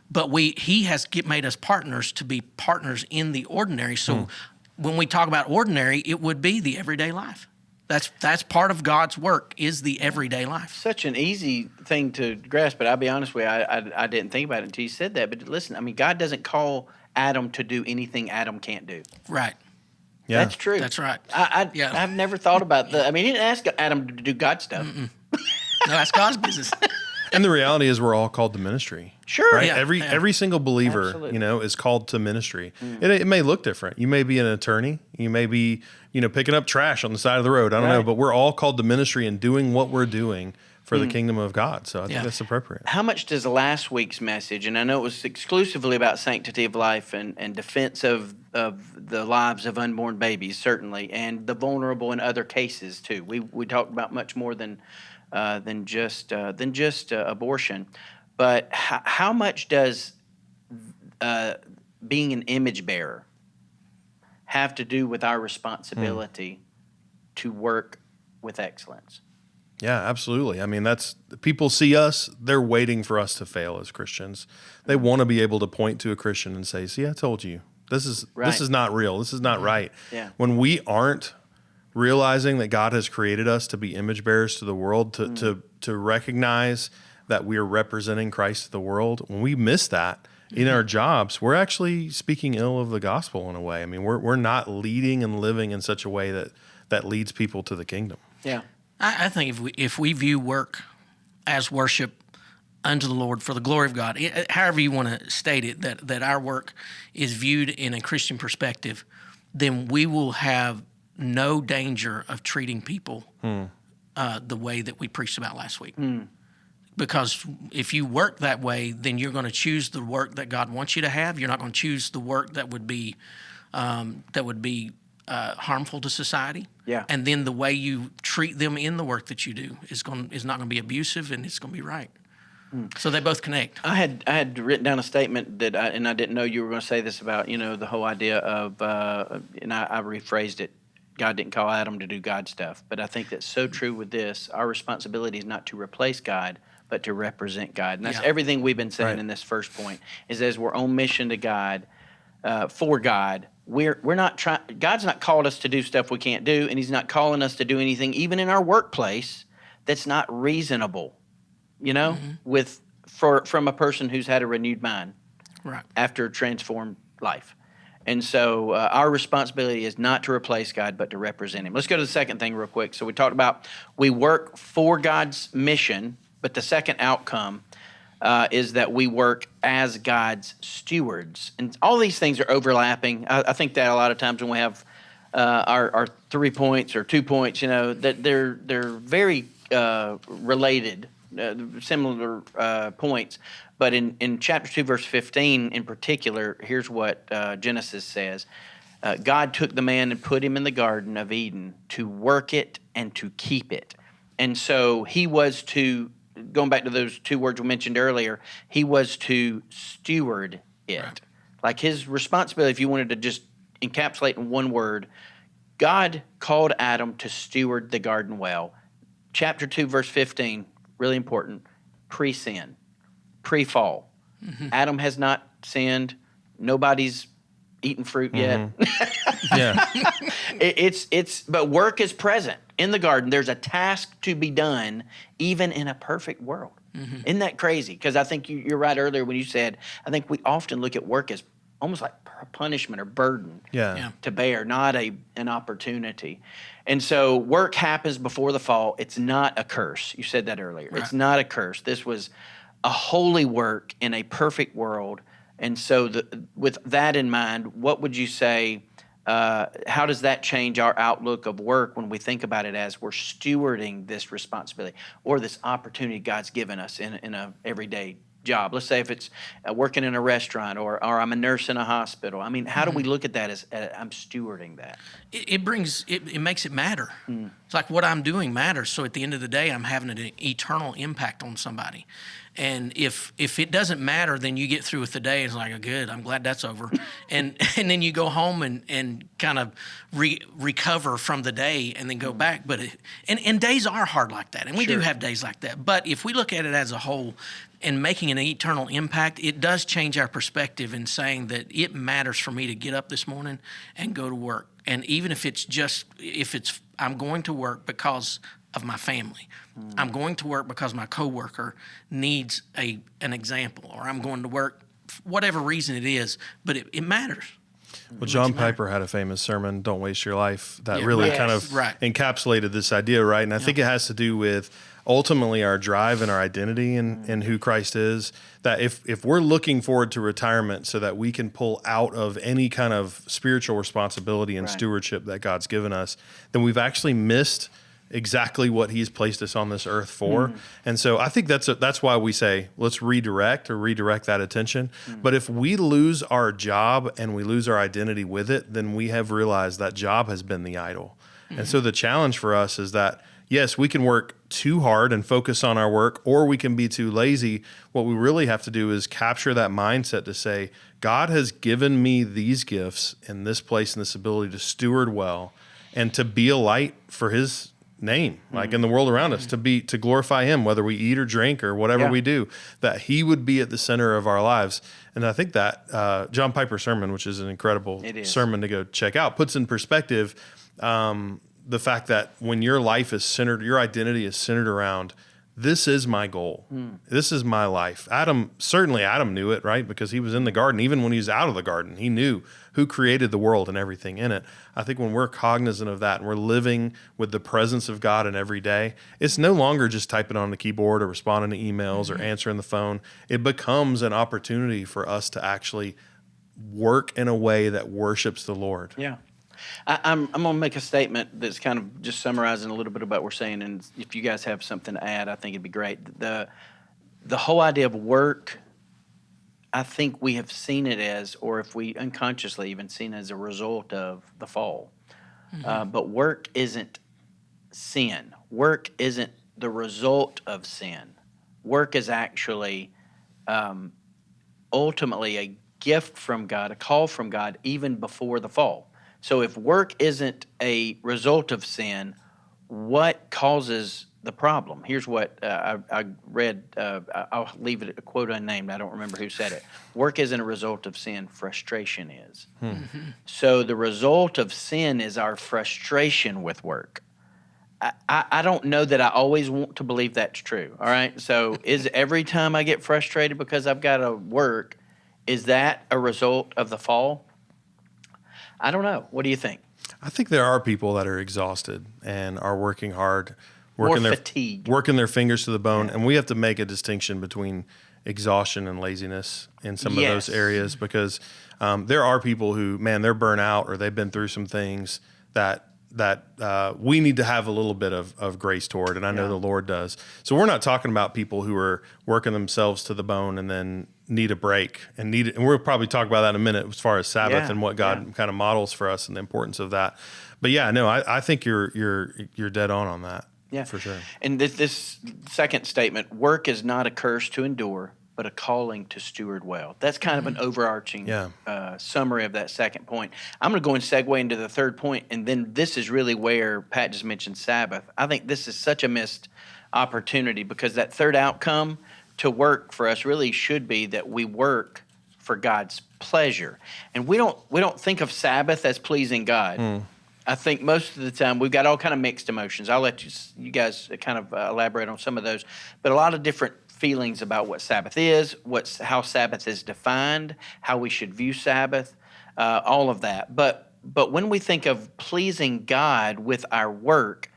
But He has made us partners to be partners in the ordinary. So when we talk about ordinary, it would be the everyday life. That's part of God's work, is the everyday life.
Such an easy thing to grasp, but I'll be honest with you, I didn't think about it until you said that. But listen, I mean, God doesn't call Adam to do anything Adam can't do.
Right.
Yeah. That's true.
That's right.
I've never thought about that. I mean, he didn't ask Adam to do God stuff.
No, that's God's business.
And the reality is we're all called to ministry.
Sure.
Right?
Yeah.
Every single believer, is called to ministry. It may look different. You may be an attorney. You may be, picking up trash on the side of the road. I don't know. But we're all called to ministry and doing what we're doing for the kingdom of God. So I think that's appropriate.
How much does last week's message, and I know it was exclusively about sanctity of life and defense of the lives of unborn babies, certainly, and the vulnerable in other cases too. We talked about much more than just abortion. But how much does being an image bearer have to do with our responsibility to work with excellence?
Yeah, absolutely. I mean, people see us, they're waiting for us to fail as Christians. They want to be able to point to a Christian and say, see, I told you, this is not real. This is not right.
Yeah.
When we aren't realizing that God has created us to be image bearers to the world, to recognize that we are representing Christ to the world, when we miss that in our jobs, we're actually speaking ill of the gospel in a way. I mean, we're not leading and living in such a way that leads people to the kingdom.
Yeah.
I think if we view work as worship unto the Lord for the glory of God, however you want to state it, that our work is viewed in a Christian perspective, then we will have no danger of treating people the way that we preached about last week. Because if you work that way, then you're going to choose the work that God wants you to have. You're not going to choose the work that would be harmful to society.
Yeah.
And then the way you treat them in the work that you do is not going to be abusive, and it's going to be right. So they both connect.
I had written down a statement that I didn't know you were going to say this about, the whole idea of, and I rephrased it. God didn't call Adam to do God stuff, but I think that's so true with this. Our responsibility is not to replace God, but to represent God. And that's everything we've been saying in this first point, is as we're on mission to God, for God, we're not trying. God's not called us to do stuff we can't do, and He's not calling us to do anything, even in our workplace, that's not reasonable. From a person who's had a renewed mind,
Right.
after a transformed life. And so our responsibility is not to replace God, but to represent Him. Let's go to the second thing real quick. So we talked about we work for God's mission, but the second outcome is that we work as God's stewards. And all these things are overlapping. I think that a lot of times when we have our 3 points or 2 points, that they're very related, similar points. But in chapter 2, verse 15 in particular, here's what Genesis says. God took the man and put him in the Garden of Eden to work it and to keep it. And so he was to, going back to those two words we mentioned earlier, he was to steward it. Right. Like his responsibility, if you wanted to just encapsulate in one word, God called Adam to steward the garden well. Chapter 2, verse 15, really important, pre-sin. Pre-fall. Mm-hmm. Adam has not sinned. Nobody's eaten fruit yet.
Yeah.
But work is present in the garden. There's a task to be done, even in a perfect world. Mm-hmm. Isn't that crazy? Because I think you're right earlier when you said, I think we often look at work as almost like punishment or burden to bear, not an opportunity. And so work happens before the fall. It's not a curse. You said that earlier. Right. It's not a curse. This was a holy work in a perfect world. And so with that in mind, what would you say, how does that change our outlook of work when we think about it as we're stewarding this responsibility or this opportunity God's given us in a everyday job? Let's say if it's working in a restaurant or I'm a nurse in a hospital. I mean, how do we look at that as I'm stewarding that? It
makes it matter. It's like what I'm doing matters. So at the end of the day, I'm having an eternal impact on somebody. And if it doesn't matter, then you get through with the day. It's like, oh, good, I'm glad that's over. and then you go home and kind of recover from the day and then go back. But and days are hard like that. And we do have days like that. But if we look at it as a whole and making an eternal impact, it does change our perspective in saying that it matters for me to get up this morning and go to work. And even if I'm going to work because of my family. I'm going to work because my coworker needs an example, or I'm going to work whatever reason it is, but it matters.
Well, John Piper had a famous sermon, Don't Waste Your Life, that really kind of encapsulated this idea, right? And I think it has to do with ultimately our drive and our identity and who Christ is, that if we're looking forward to retirement so that we can pull out of any kind of spiritual responsibility and stewardship that God's given us, then we've actually missed exactly what He's placed us on this earth for. And so I think that's why we say, let's redirect that attention. But if we lose our job and we lose our identity with it, then we have realized that job has been the idol. And so the challenge for us is that, yes, we can work too hard and focus on our work, or we can be too lazy. What we really have to do is capture that mindset to say, God has given me these gifts in this place and this ability to steward well and to be a light for his name, like in the world around us, to glorify him, whether we eat or drink or whatever we do, that he would be at the center of our lives. And I think that John Piper's sermon, which is an incredible sermon to go check out, puts in perspective the fact that when your life is centered, your identity is centered around, this is my goal. This is my life. Adam knew it, right? Because he was in the garden. Even when he was out of the garden, he knew who created the world and everything in it. I think when we're cognizant of that and we're living with the presence of God in every day, it's no longer just typing on the keyboard or responding to emails or answering the phone. It becomes an opportunity for us to actually work in a way that worships the Lord.
Yeah. I'm going to make a statement that's kind of just summarizing a little bit about what we're saying, and if you guys have something to add, I think it'd be great. The whole idea of work, I think we have seen it as, or if we unconsciously even seen it as a result of the fall. But work isn't sin. Work isn't the result of sin. Work is actually ultimately a gift from God, a call from God, even before the fall. So if work isn't a result of sin, what causes the problem? Here's what I read. I'll leave it a quote unnamed. I don't remember who said it. Work isn't a result of sin. Frustration is. So the result of sin is our frustration with work. I don't know that I always want to believe that's true. All right. So is every time I get frustrated because I've got to work, is that a result of the fall? I don't know. What do you think?
I think there are people that are exhausted and are working hard, working their fingers to the bone, and we have to make a distinction between exhaustion and laziness in some of those areas, because there are people who, man, they're burnt out or they've been through some things that we need to have a little bit of grace toward, and I know the Lord does. So we're not talking about people who are working themselves to the bone and then need a break and we'll probably talk about that in a minute as far as Sabbath and what God kind of models for us and the importance of that. But I think you're dead on that. Yeah, for sure.
And this second statement, work is not a curse to endure, but a calling to steward well. That's kind of an overarching summary of that second point. I'm going to go and segue into the third point, and then this is really where Pat just mentioned Sabbath. I think this is such a missed opportunity, because that third outcome to work for us really should be that we work for God's pleasure. And we don't think of Sabbath as pleasing God. I think most of the time we've got all kind of mixed emotions. I'll let you guys kind of elaborate on some of those, but a lot of different feelings about what Sabbath is, how Sabbath is defined, how we should view Sabbath, all of that. But when we think of pleasing God with our work,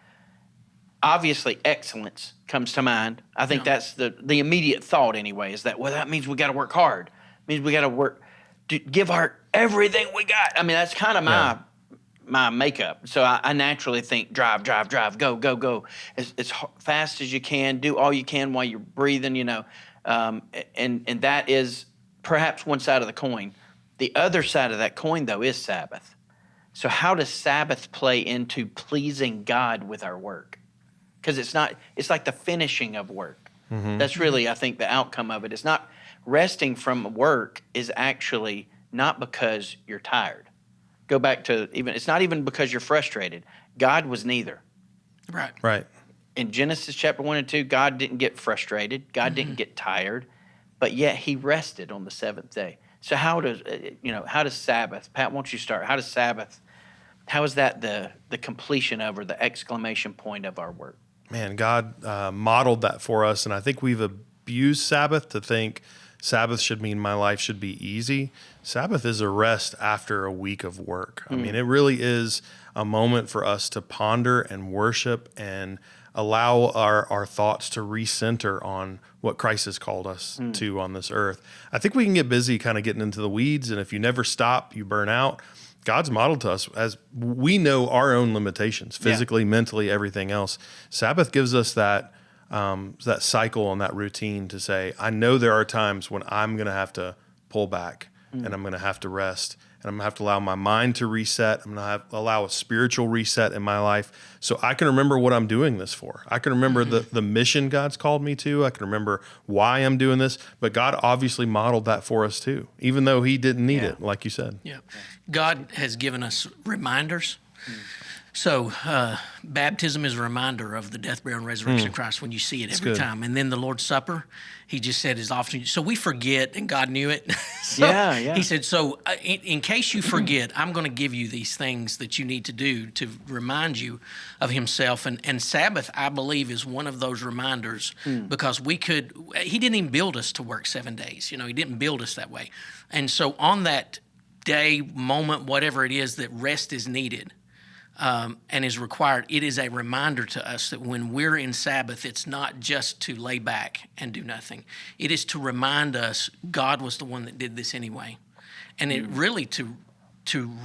obviously excellence comes to mind. I think that's the immediate thought anyway, is that, well, that means we got to work hard. It means we got to work, to give our everything we got. I mean, that's kind of my makeup. So I naturally think drive, go, as fast as you can, do all you can while you're breathing, and that is perhaps one side of the coin. The other side of that coin, though, is Sabbath. So how does Sabbath play into pleasing God with our work? Because it's like the finishing of work. That's really, I think, the outcome of it. It's not resting from work is actually not because you're tired. Go back to it's not even because you're frustrated. God was neither.
Right. In
Genesis chapter 1 and 2, God didn't get frustrated. God didn't get tired, but yet he rested on the seventh day. So how does Sabbath, Pat, why don't you start? How is that the completion of, or the exclamation point of our work?
Man, God modeled that for us, and I think we've abused Sabbath to think Sabbath should mean my life should be easy. Sabbath is a rest after a week of work. I mean, it really is a moment for us to ponder and worship and allow our thoughts to recenter on what Christ has called us to on this earth. I think we can get busy kind of getting into the weeds, and if you never stop, you burn out. God's modeled to us as we know our own limitations, physically, mentally, everything else. Sabbath gives us that cycle and that routine to say, I know there are times when I'm going to have to pull back and I'm going to have to rest, and and I'm going to have to allow my mind to reset. I'm going to have to allow a spiritual reset in my life so I can remember what I'm doing this for. I can remember the mission God's called me to. I can remember why I'm doing this. But God obviously modeled that for us too, even though he didn't need it, like you said.
Yeah. God has given us reminders. So baptism is a reminder of the death, burial, and resurrection of Christ when you see it every time. And then the Lord's Supper, he just said as often. So we forget, and God knew it. So he said, so in case you forget, I'm going to give you these things that you need to do to remind you of himself. And Sabbath, I believe, is one of those reminders because he didn't even build us to work 7 days. He didn't build us that way. And so on that day, moment, whatever it is, that rest is needed, and is required, it is a reminder to us that when we're in Sabbath, it's not just to lay back and do nothing. It is to remind us God was the one that did this anyway. And it really to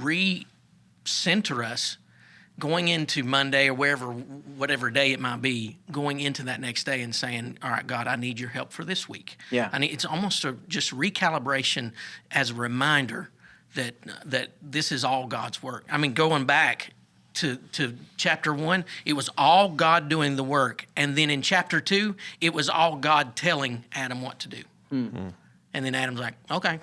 re-center us going into Monday or whatever day it might be, going into that next day and saying, all right, God, I need your help for this week. Yeah. It's almost just recalibration as a reminder that this is all God's work. Going back to chapter 1, it was all God doing the work. And then in chapter 2, it was all God telling Adam what to do. Mm-hmm. And then Adam's like, okay,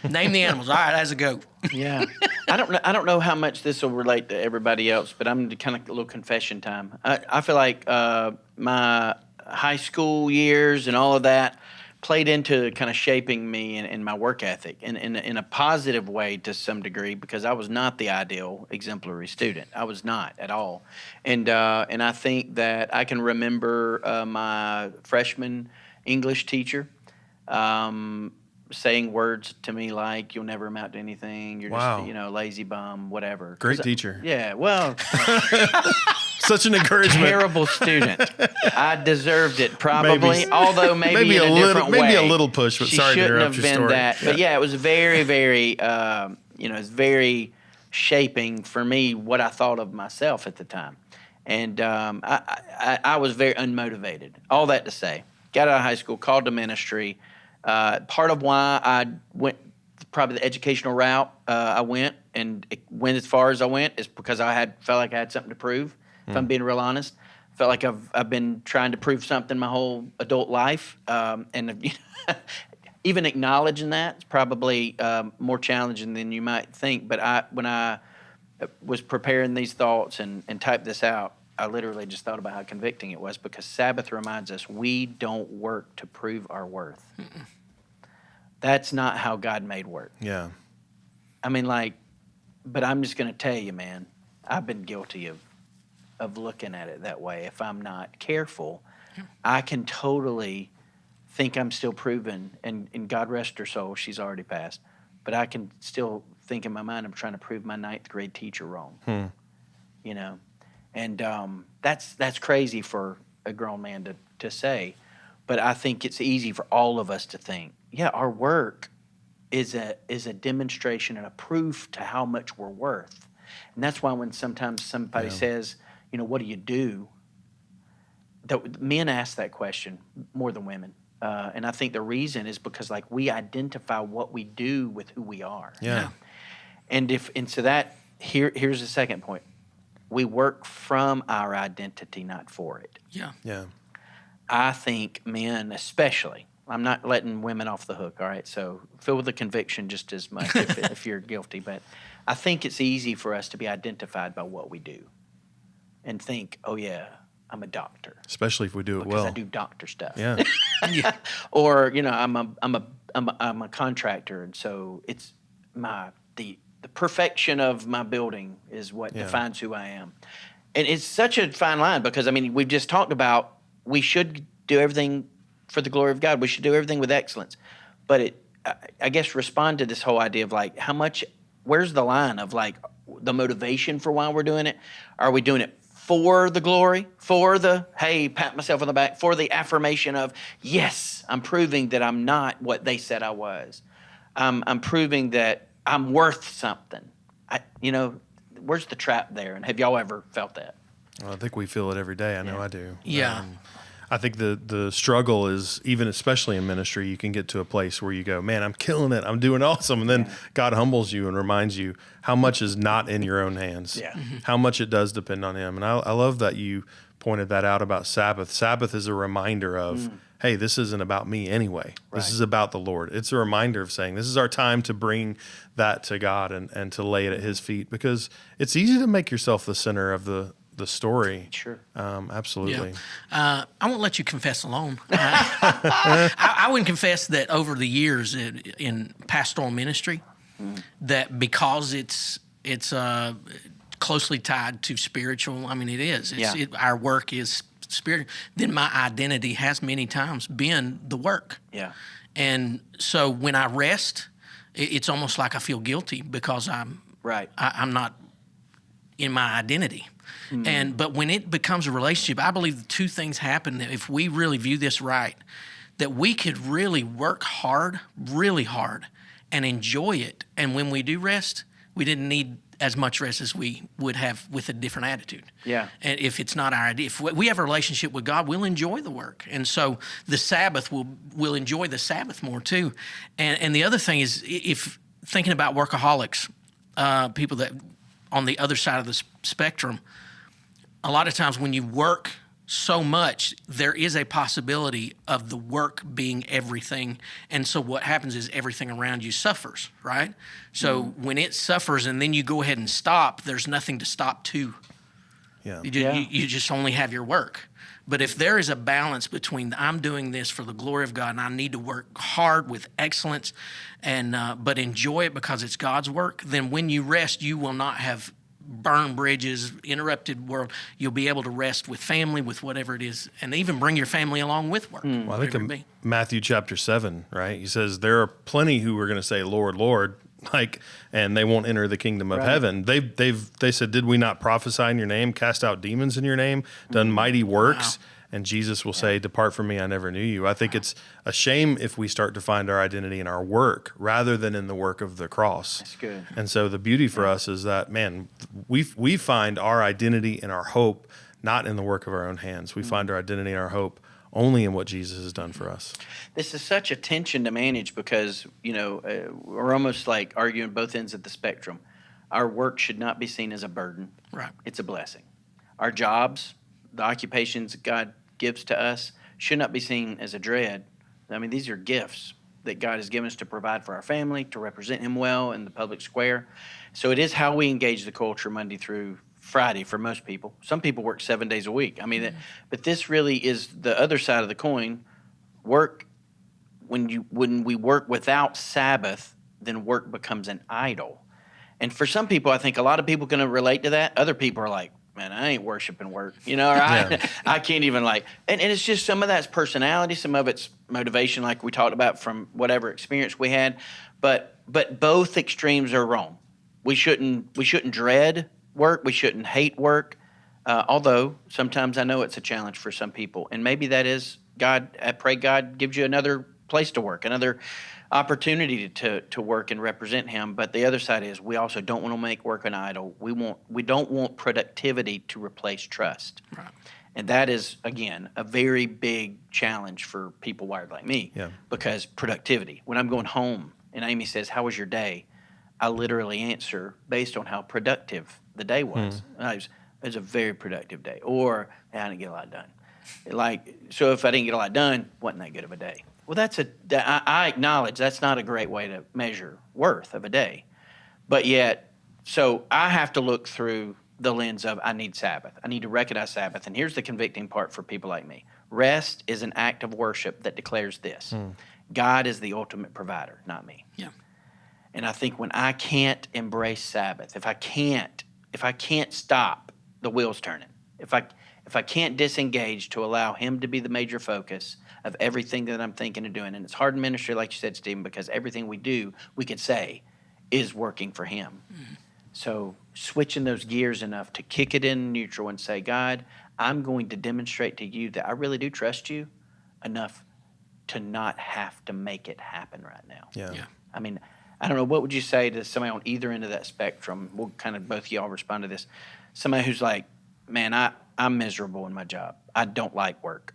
name the animals. All right, as a goat.
Yeah. I don't know how much this will relate to everybody else, but I'm kind of a little confession time. I feel like my high school years and all of that played into kind of shaping me in my work ethic in a positive way to some degree, because I was not the ideal exemplary student. I was not at all. And I think that I can remember my freshman English teacher saying words to me like, you'll never amount to anything. You're just, lazy bum, whatever.
Great teacher.
Yeah, well.
Such an encouragement.
Terrible student. I deserved it probably, although maybe in a different way.
Maybe a little push, but
she
sorry to
shouldn't
interrupt
have
your
been
story.
that. But yeah, it was very, very, it's very shaping for me what I thought of myself at the time. And I was very unmotivated. All that to say, got out of high school, called to ministry. Part of why I went probably the educational route I went as far as I went is because felt like I had something to prove. If I'm being real honest, felt like I've been trying to prove something my whole adult life, and even acknowledging that is probably more challenging than you might think. But when I was preparing these thoughts and typed this out, I literally just thought about how convicting it was, because Sabbath reminds us we don't work to prove our worth. Mm-mm. That's not how God made work.
Yeah.
But I'm just going to tell you, man, I've been guilty of looking at it that way. If I'm not careful, I can totally think I'm still proving, and God rest her soul, she's already passed, but I can still think in my mind I'm trying to prove my 9th grade teacher wrong. And that's crazy for a grown man to say, but I think it's easy for all of us to think, yeah, our work is a demonstration and a proof to how much we're worth. And that's why when sometimes somebody says, what do you do? Men ask that question more than women. And I think the reason is because we identify what we do with who we are.
Yeah.
And so that here's the second point. We work from our identity, not for it.
Yeah.
Yeah.
I think men especially, I'm not letting women off the hook, all right? So feel the conviction just as much if you're guilty. But I think it's easy for us to be identified by what we do and think, oh, yeah, I'm a doctor.
Especially if we do it
because
well.
I do doctor stuff.
Yeah.
Or, I'm a contractor, and so it's the perfection of my building is what defines who I am. And it's such a fine line because, we've just talked about we should do everything for the glory of God. We should do everything with excellence. But I guess respond to this whole idea of where's the line of the motivation for why we're doing it? Are we doing it for the glory, for the, hey, pat myself on the back, for the affirmation of, yes, I'm proving that I'm not what they said I was. I'm proving that I'm worth something. Where's the trap there? And have y'all ever felt that?
Well, I think we feel it every day. I know I do.
Yeah.
I think the struggle is, even especially in ministry, you can get to a place where you go, man, I'm killing it, I'm doing awesome, and then God humbles you and reminds you how much is not in your own hands, how much it does depend on Him. And I love that you pointed that out about Sabbath. Sabbath is a reminder of, hey, this isn't about me anyway. This is about the Lord. It's a reminder of saying this is our time to bring that to God and to lay it at His feet, because it's easy to make yourself the center of the story.
Sure.
Absolutely.
I won't let you confess alone. I would confess that over the years in pastoral ministry, that because it's closely tied to spiritual. I mean, it is. Our work is spirit. Then my identity has many times been the work.
Yeah.
And so when I rest, it's almost like I feel guilty because I'm not in my identity. But when it becomes a relationship, I believe two things happen that if we really view this right, that we could really work hard, really hard, and enjoy it. And when we do rest, we didn't need as much rest as we would have with a different attitude. Yeah. And if it's not our idea, if we have a relationship with God, we'll enjoy the work. And so the Sabbath, we'll enjoy the Sabbath more too. And the other thing is, if thinking about workaholics, people that on the other side of the spectrum, a lot of times when you work so much, there is a possibility of the work being everything. And so what happens is everything around you suffers, right? So when it suffers and then you go ahead and stop, there's nothing to stop to. Yeah. You just only have your work. But if there is a balance between I'm doing this for the glory of God and I need to work hard with excellence and but enjoy it because it's God's work, then when you rest, you will not have burned bridges, interrupted world. You'll be able to rest with family, with whatever it is, and even bring your family along with work.
Well, I think in Matthew chapter 7, right? He says, there are plenty who are going to say, Lord, Lord, and they won't enter the kingdom of heaven. They said, did we not prophesy in your name, cast out demons in your name, done mighty works? Wow. And Jesus will say, depart from me, I never knew you. I think it's a shame if we start to find our identity in our work rather than in the work of the cross.
That's good.
And so the beauty for us is that, man, we find our identity and our hope not in the work of our own hands. We find our identity and our hope only in what Jesus has done for us.
This is such a tension to manage because, we're almost like arguing both ends of the spectrum. Our work should not be seen as a burden.
Right.
It's a blessing. Our jobs, the occupations God gives to us, should not be seen as a dread. I mean, these are gifts that God has given us to provide for our family, to represent Him well in the public square. So it is how we engage the culture Monday through Friday for most people. Some people work 7 days a week. I mean, but this really is the other side of the coin. Work, when we work without Sabbath, then work becomes an idol. And for some people, I think a lot of people can relate to that. Other people are like, man, I ain't worshiping work, or I can't even and it's just some of that's personality, some of it's motivation, like we talked about from whatever experience we had, but both extremes are wrong. We shouldn't dread work, we shouldn't hate work, although sometimes I know it's a challenge for some people, and maybe that is God. I pray God gives you another place to work, another opportunity to work and represent Him. But the other side is we also don't want to make work an idol. We don't want productivity to replace trust. Right. And that is, again, a very big challenge for people wired like me. Yeah. Because productivity, when I'm going home and Amy says, how was your day? I literally answer based on how productive the day was. It was a very productive day. Or, I didn't get a lot done. So if I didn't get a lot done, wasn't that good of a day. Well, I acknowledge that's not a great way to measure worth of a day. But yet, so I have to look through the lens of I need Sabbath. I need to recognize Sabbath. And here's the convicting part for people like me. Rest is an act of worship that declares this. God is the ultimate provider, not me. Yeah. And I think when I can't embrace Sabbath, if I can't stop the wheels turning, if I can't disengage to allow Him to be the major focus of everything that I'm thinking and doing. And it's hard in ministry, like you said, Stephen, because everything we do, we could say, is working for Him. So switching those gears enough to kick it in neutral and say, God, I'm going to demonstrate to you that I really do trust you enough to not have to make it happen right now. Yeah. I mean, I don't know, what would you say to somebody on either end of that spectrum? We'll kind of both of y'all respond to this. Somebody who's like, man, I'm miserable in my job. I don't like work.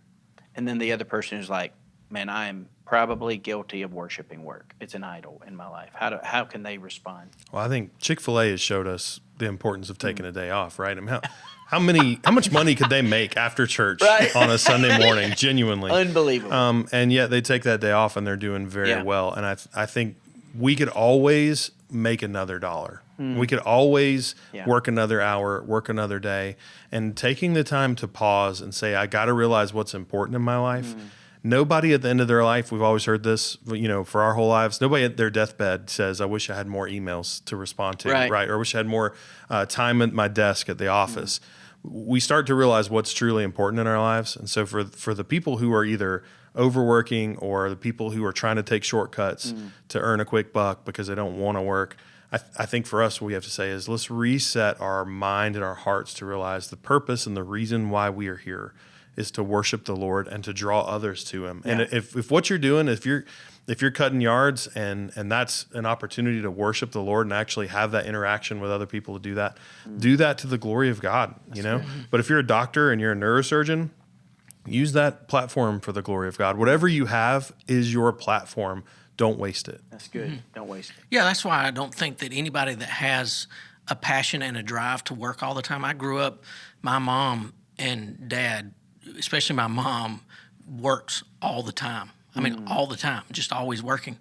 and then the other person is like, man, I am probably guilty of worshiping work. It's an idol in my life. How can they respond?
Well, I think Chick-fil-A has showed us the importance of taking a day off, right? I mean, how much money could they make after church on a Sunday morning? Genuinely,
unbelievable.
And yet they take that day off and they're doing very well. And I think we could always make another dollar. We could always work another hour, work another day, and taking the time to pause and say, I got to realize what's important in my life. Nobody at the end of their life, we've always heard this, for our whole lives, nobody at their deathbed says, I wish I had more emails to respond to, right? Or I wish I had more time at my desk at the office. We start to realize what's truly important in our lives. And so for the people who are either overworking or the people who are trying to take shortcuts to earn a quick buck because they don't want to work, I think for us, what we have to say is let's reset our mind and our hearts to realize the purpose and the reason why we are here is to worship the Lord and to draw others to Him. And if what you're doing, if you're cutting yards and that's an opportunity to worship the Lord and actually have that interaction with other people to do that to the glory of God, But if you're a doctor and you're a neurosurgeon, use that platform for the glory of God. Whatever you have is your platform. Don't waste it.
That's good. Don't waste it.
Yeah, that's why I don't think that anybody that has a passion and a drive to work all the time. I grew up, my mom and dad, especially my mom, works all the time. I mean, all the time, just always working.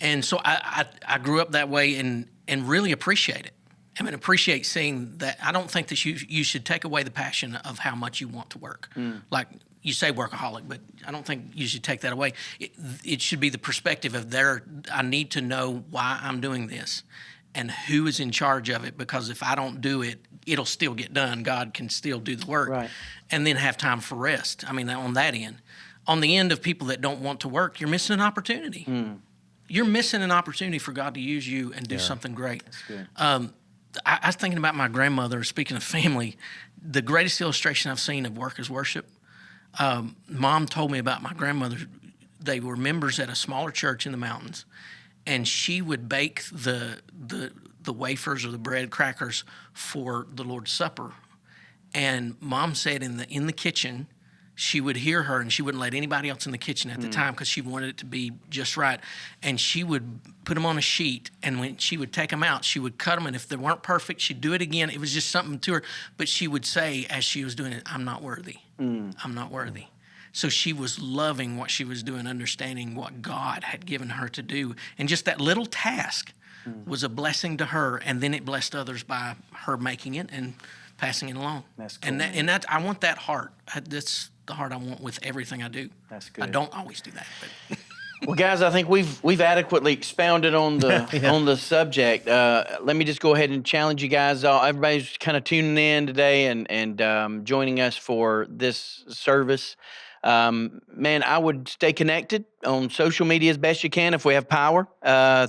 And so I grew up that way and really appreciate it. I mean, appreciate seeing that. I don't think that you should take away the passion of how much you want to work. Like you say workaholic, but I don't think you should take that away. It should be the perspective of I need to know why I'm doing this and who is in charge of it, because if I don't do it, it'll still get done. God can still do the work.
Right.
And then have time for rest. I mean, on that end. On the end of people that don't want to work, you're missing an opportunity. You're missing an opportunity for God to use you and do something great.
That's good.
I was thinking about my grandmother. Speaking of family, the greatest illustration I've seen of work is worship. Mom told me about my grandmother. They were members at a smaller church in the mountains, and she would bake the wafers or the bread crackers for the Lord's Supper. And Mom said in the kitchen, she would hear her, and she wouldn't let anybody else in the kitchen at the time because she wanted it to be just right. And she would put them on a sheet, and when she would take them out, she would cut them, and if they weren't perfect, she'd do it again. It was just something to her. But she would say, as she was doing it, I'm not worthy. I'm not worthy. So she was loving what she was doing, understanding what God had given her to do. And just that little task was a blessing to her, and then it blessed others by her making it and passing it along.
That's cool.
And that I want that heart. That's the heart I want with everything I do.
That's good.
I don't always do that, but
Well, guys, I think we've adequately expounded on the on the subject. Let me just go ahead and challenge you guys. Everybody's kind of tuning in today and joining us for this service. Man, I would stay connected on social media as best you can if we have power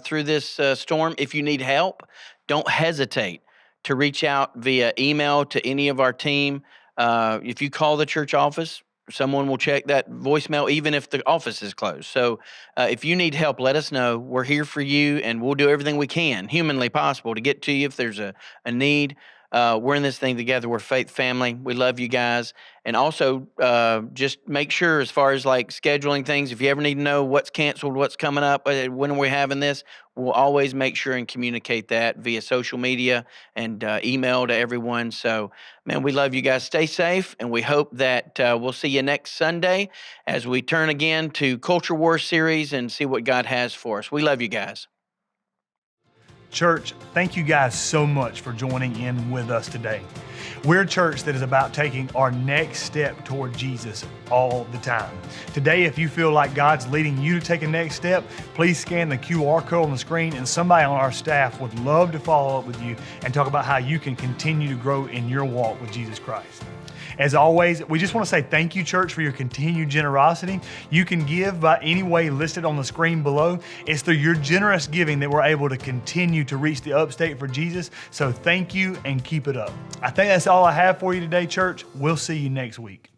through this storm. If you need help, don't hesitate to reach out via email to any of our team. If you call the church office, someone will check that voicemail even if the office is closed. So if you need help, let us know. We're here for you, and we'll do everything we can, humanly possible, to get to you if there's a need. We're in this thing together. We're faith family. We love you guys. And also, just make sure as far as like scheduling things, if you ever need to know what's canceled, what's coming up, when are we having this, we'll always make sure and communicate that via social media and email to everyone. So, man, we love you guys. Stay safe, and we hope that we'll see you next Sunday as we turn again to Culture War series and see what God has for us. We love you guys.
Church, thank you guys so much for joining in with us today. We're a church that is about taking our next step toward Jesus all the time. Today, if you feel like God's leading you to take a next step, please scan the QR code on the screen, and somebody on our staff would love to follow up with you and talk about how you can continue to grow in your walk with Jesus Christ. As always, we just want to say thank you, church, for your continued generosity. You can give by any way listed on the screen below. It's through your generous giving that we're able to continue to reach the Upstate for Jesus. So thank you and keep it up. I think that's all I have for you today, church. We'll see you next week.